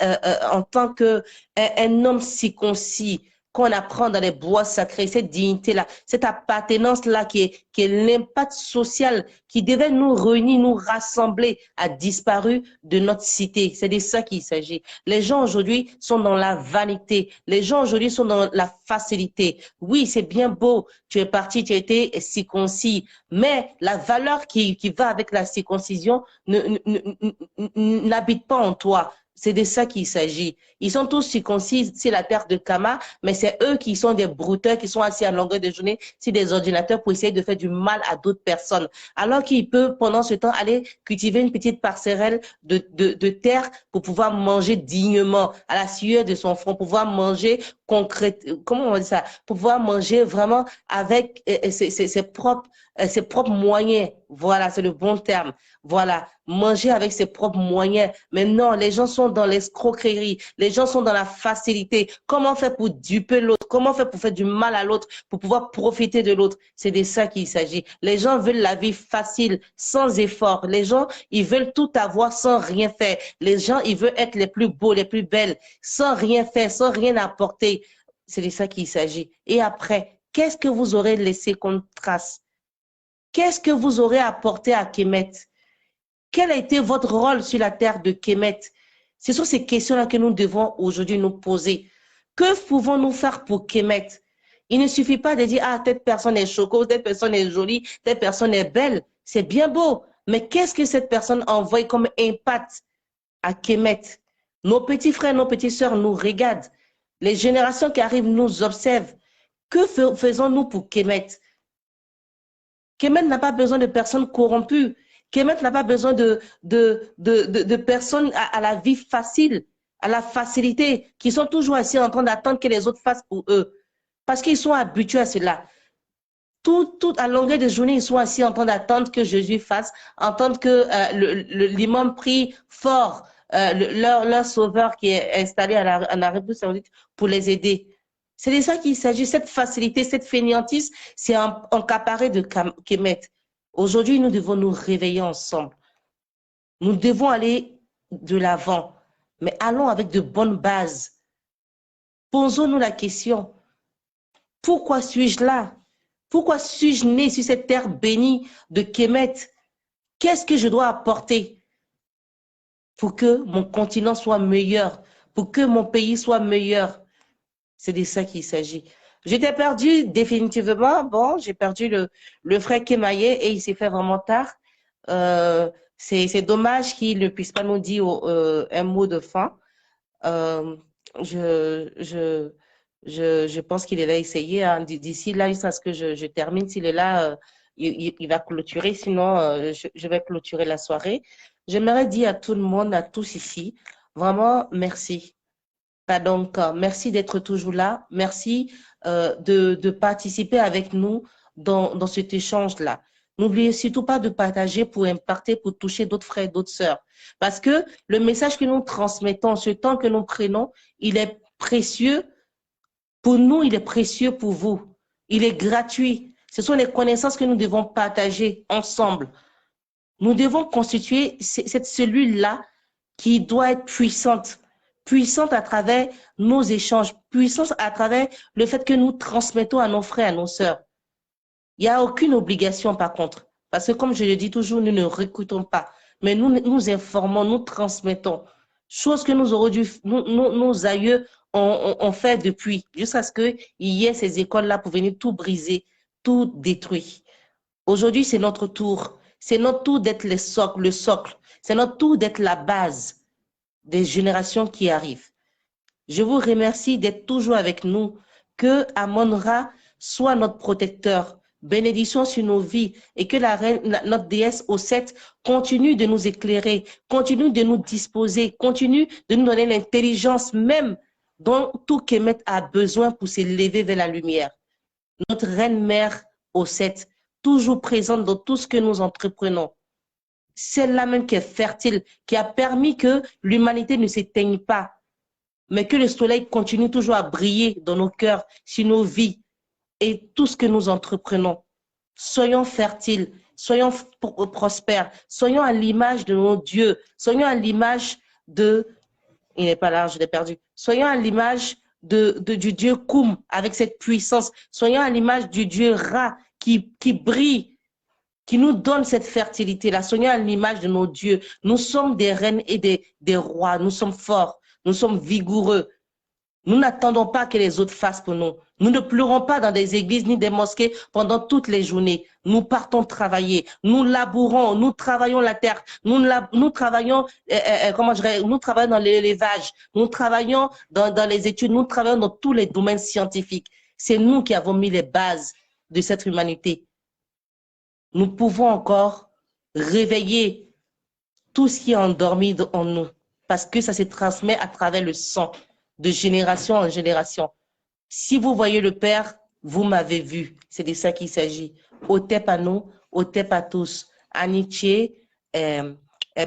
en tant que un homme circoncis, qu'on apprend dans les bois sacrés, cette dignité-là, cette appartenance-là qui est l'impact social qui devait nous réunir, nous rassembler, a disparu de notre cité. C'est de ça qu'il s'agit. Les gens aujourd'hui sont dans la vanité. Les gens aujourd'hui sont dans la facilité. Oui, c'est bien beau. Tu es parti, tu as été circoncis. Mais la valeur qui va avec la circoncision n'habite pas en toi. C'est de ça qu'il s'agit. Ils sont tous circoncis, c'est la terre de Kama, mais c'est eux qui sont des brouteurs, qui sont assis à longueur de journée sur des ordinateurs pour essayer de faire du mal à d'autres personnes. Alors qu'ils peuvent, pendant ce temps, aller cultiver une petite parcelle de terre pour pouvoir manger dignement, à la sueur de son front, pouvoir manger concrètement, comment on dit ça, pouvoir manger vraiment avec ses propres moyens. Voilà, c'est le bon terme. Voilà, manger avec ses propres moyens. Mais non, les gens sont dans l'escroquerie, les gens sont dans la facilité. Comment faire pour duper l'autre? Comment faire pour faire du mal à l'autre, pour pouvoir profiter de l'autre? C'est de ça qu'il s'agit. Les gens veulent la vie facile, sans effort. Les gens, ils veulent tout avoir sans rien faire. Les gens, ils veulent être les plus beaux, les plus belles, sans rien faire, sans rien apporter. C'est de ça qu'il s'agit. Et après, qu'est-ce que vous aurez laissé comme trace? Qu'est-ce que vous aurez apporté à Kemet? Quel a été votre rôle sur la terre de Kemet? Ce sont ces questions-là que nous devons aujourd'hui nous poser. Que pouvons-nous faire pour Kemet? Il ne suffit pas de dire, ah, telle personne est choco, telle personne est jolie, telle personne est belle. C'est bien beau. Mais qu'est-ce que cette personne envoie comme impact à Kemet? Nos petits frères, nos petites sœurs nous regardent. Les générations qui arrivent nous observent. Que faisons-nous pour Kemet? Kemet n'a pas besoin de personnes corrompues. Kemet n'a pas besoin de personnes à la vie facile, à la facilité, qui sont toujours assis en train d'attendre que les autres fassent pour eux. Parce qu'ils sont habitués à cela. Tout à longueur de journée, ils sont assis en train d'attendre que Jésus fasse, entendre que l'imam prie fort, leur sauveur qui est installé en Arabie Saoudite pour les aider. C'est de ça qu'il s'agit, cette facilité, cette fainéantise, c'est encaparé de Kemet. Aujourd'hui, nous devons nous réveiller ensemble. Nous devons aller de l'avant, mais allons avec de bonnes bases. Posons-nous la question, pourquoi suis-je là? Pourquoi suis-je né sur cette terre bénie de Kemet? Qu'est-ce que je dois apporter? pour que mon continent soit meilleur, pour que mon pays soit meilleur. C'est de ça qu'il s'agit. J'étais perdue définitivement. Bon, j'ai perdu le frère Kemaye et il s'est fait vraiment tard. C'est dommage qu'il ne puisse pas nous dire un mot de fin. Euh, je, je, je pense qu'il est là essayer. Hein. D'ici là, jusqu'à ce que je termine, s'il est là, il va clôturer. Sinon, je vais clôturer la soirée. J'aimerais dire à tout le monde, à tous ici, vraiment merci. Donc, merci d'être toujours là. Merci de participer avec nous dans cet échange-là. N'oubliez surtout pas de partager pour impacter, pour toucher d'autres frères et d'autres sœurs. Parce que le message que nous transmettons, ce temps que nous prenons, il est précieux pour nous, il est précieux pour vous. Il est gratuit. Ce sont les connaissances que nous devons partager ensemble. Nous devons constituer cette cellule-là qui doit être puissante. Puissante à travers nos échanges, puissante à travers le fait que nous transmettons à nos frères, à nos sœurs. Il n'y a aucune obligation par contre. Parce que comme je le dis toujours, nous ne recrutons pas. Mais nous informons, nous transmettons. Chose que nos aïeux ont fait depuis, jusqu'à ce qu'il y ait ces écoles-là pour venir tout briser, tout détruire. Aujourd'hui, c'est notre tour. C'est notre tour d'être le socle. C'est notre tour d'être la base des générations qui arrivent. Je vous remercie d'être toujours avec nous. Que Amon-Ra soit notre protecteur. Bénédiction sur nos vies et que notre déesse Osset continue de nous éclairer, continue de nous disposer, continue de nous donner l'intelligence même dont tout Kemet a besoin pour s'élever vers la lumière. Notre reine-mère Osset, toujours présente dans tout ce que nous entreprenons. Celle-là même qui est fertile, qui a permis que l'humanité ne s'éteigne pas, mais que le soleil continue toujours à briller dans nos cœurs, sur nos vies et tout ce que nous entreprenons. Soyons fertiles, soyons prospères, soyons à l'image de nos dieux, soyons à l'image de... Il n'est pas là, je l'ai perdu. Soyons à l'image du dieu Koum avec cette puissance. Soyons à l'image du dieu Ra qui brille, qui nous donne cette fertilité-là. Soyons à l'image de nos dieux. Nous sommes des reines et des rois. Nous sommes forts. Nous sommes vigoureux. Nous n'attendons pas que les autres fassent pour nous. Nous ne pleurons pas dans des églises ni des mosquées pendant toutes les journées. Nous partons travailler. Nous labourons. Nous travaillons la terre. Nous travaillons, nous travaillons dans l'élevage. Nous travaillons dans les études. Nous travaillons dans tous les domaines scientifiques. C'est nous qui avons mis les bases de cette humanité. Nous pouvons encore réveiller tout ce qui est endormi en nous parce que ça se transmet à travers le sang de génération en génération. Si vous voyez le Père, vous m'avez vu. C'est de ça qu'il s'agit. Otep à nous, Otep à tous. Aniché,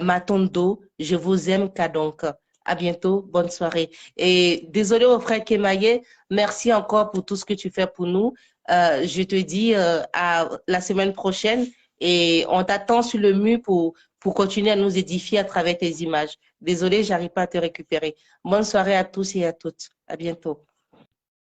Matondo, je vous aime, Kadonk. À bientôt, bonne soirée. Et désolé au frère Kemaye, merci encore pour tout ce que tu fais pour nous. Je te dis à la semaine prochaine et on t'attend sur le mur pour continuer à nous édifier à travers tes images. Désolée, j'arrive pas à te récupérer. Bonne soirée à tous et à toutes. À bientôt.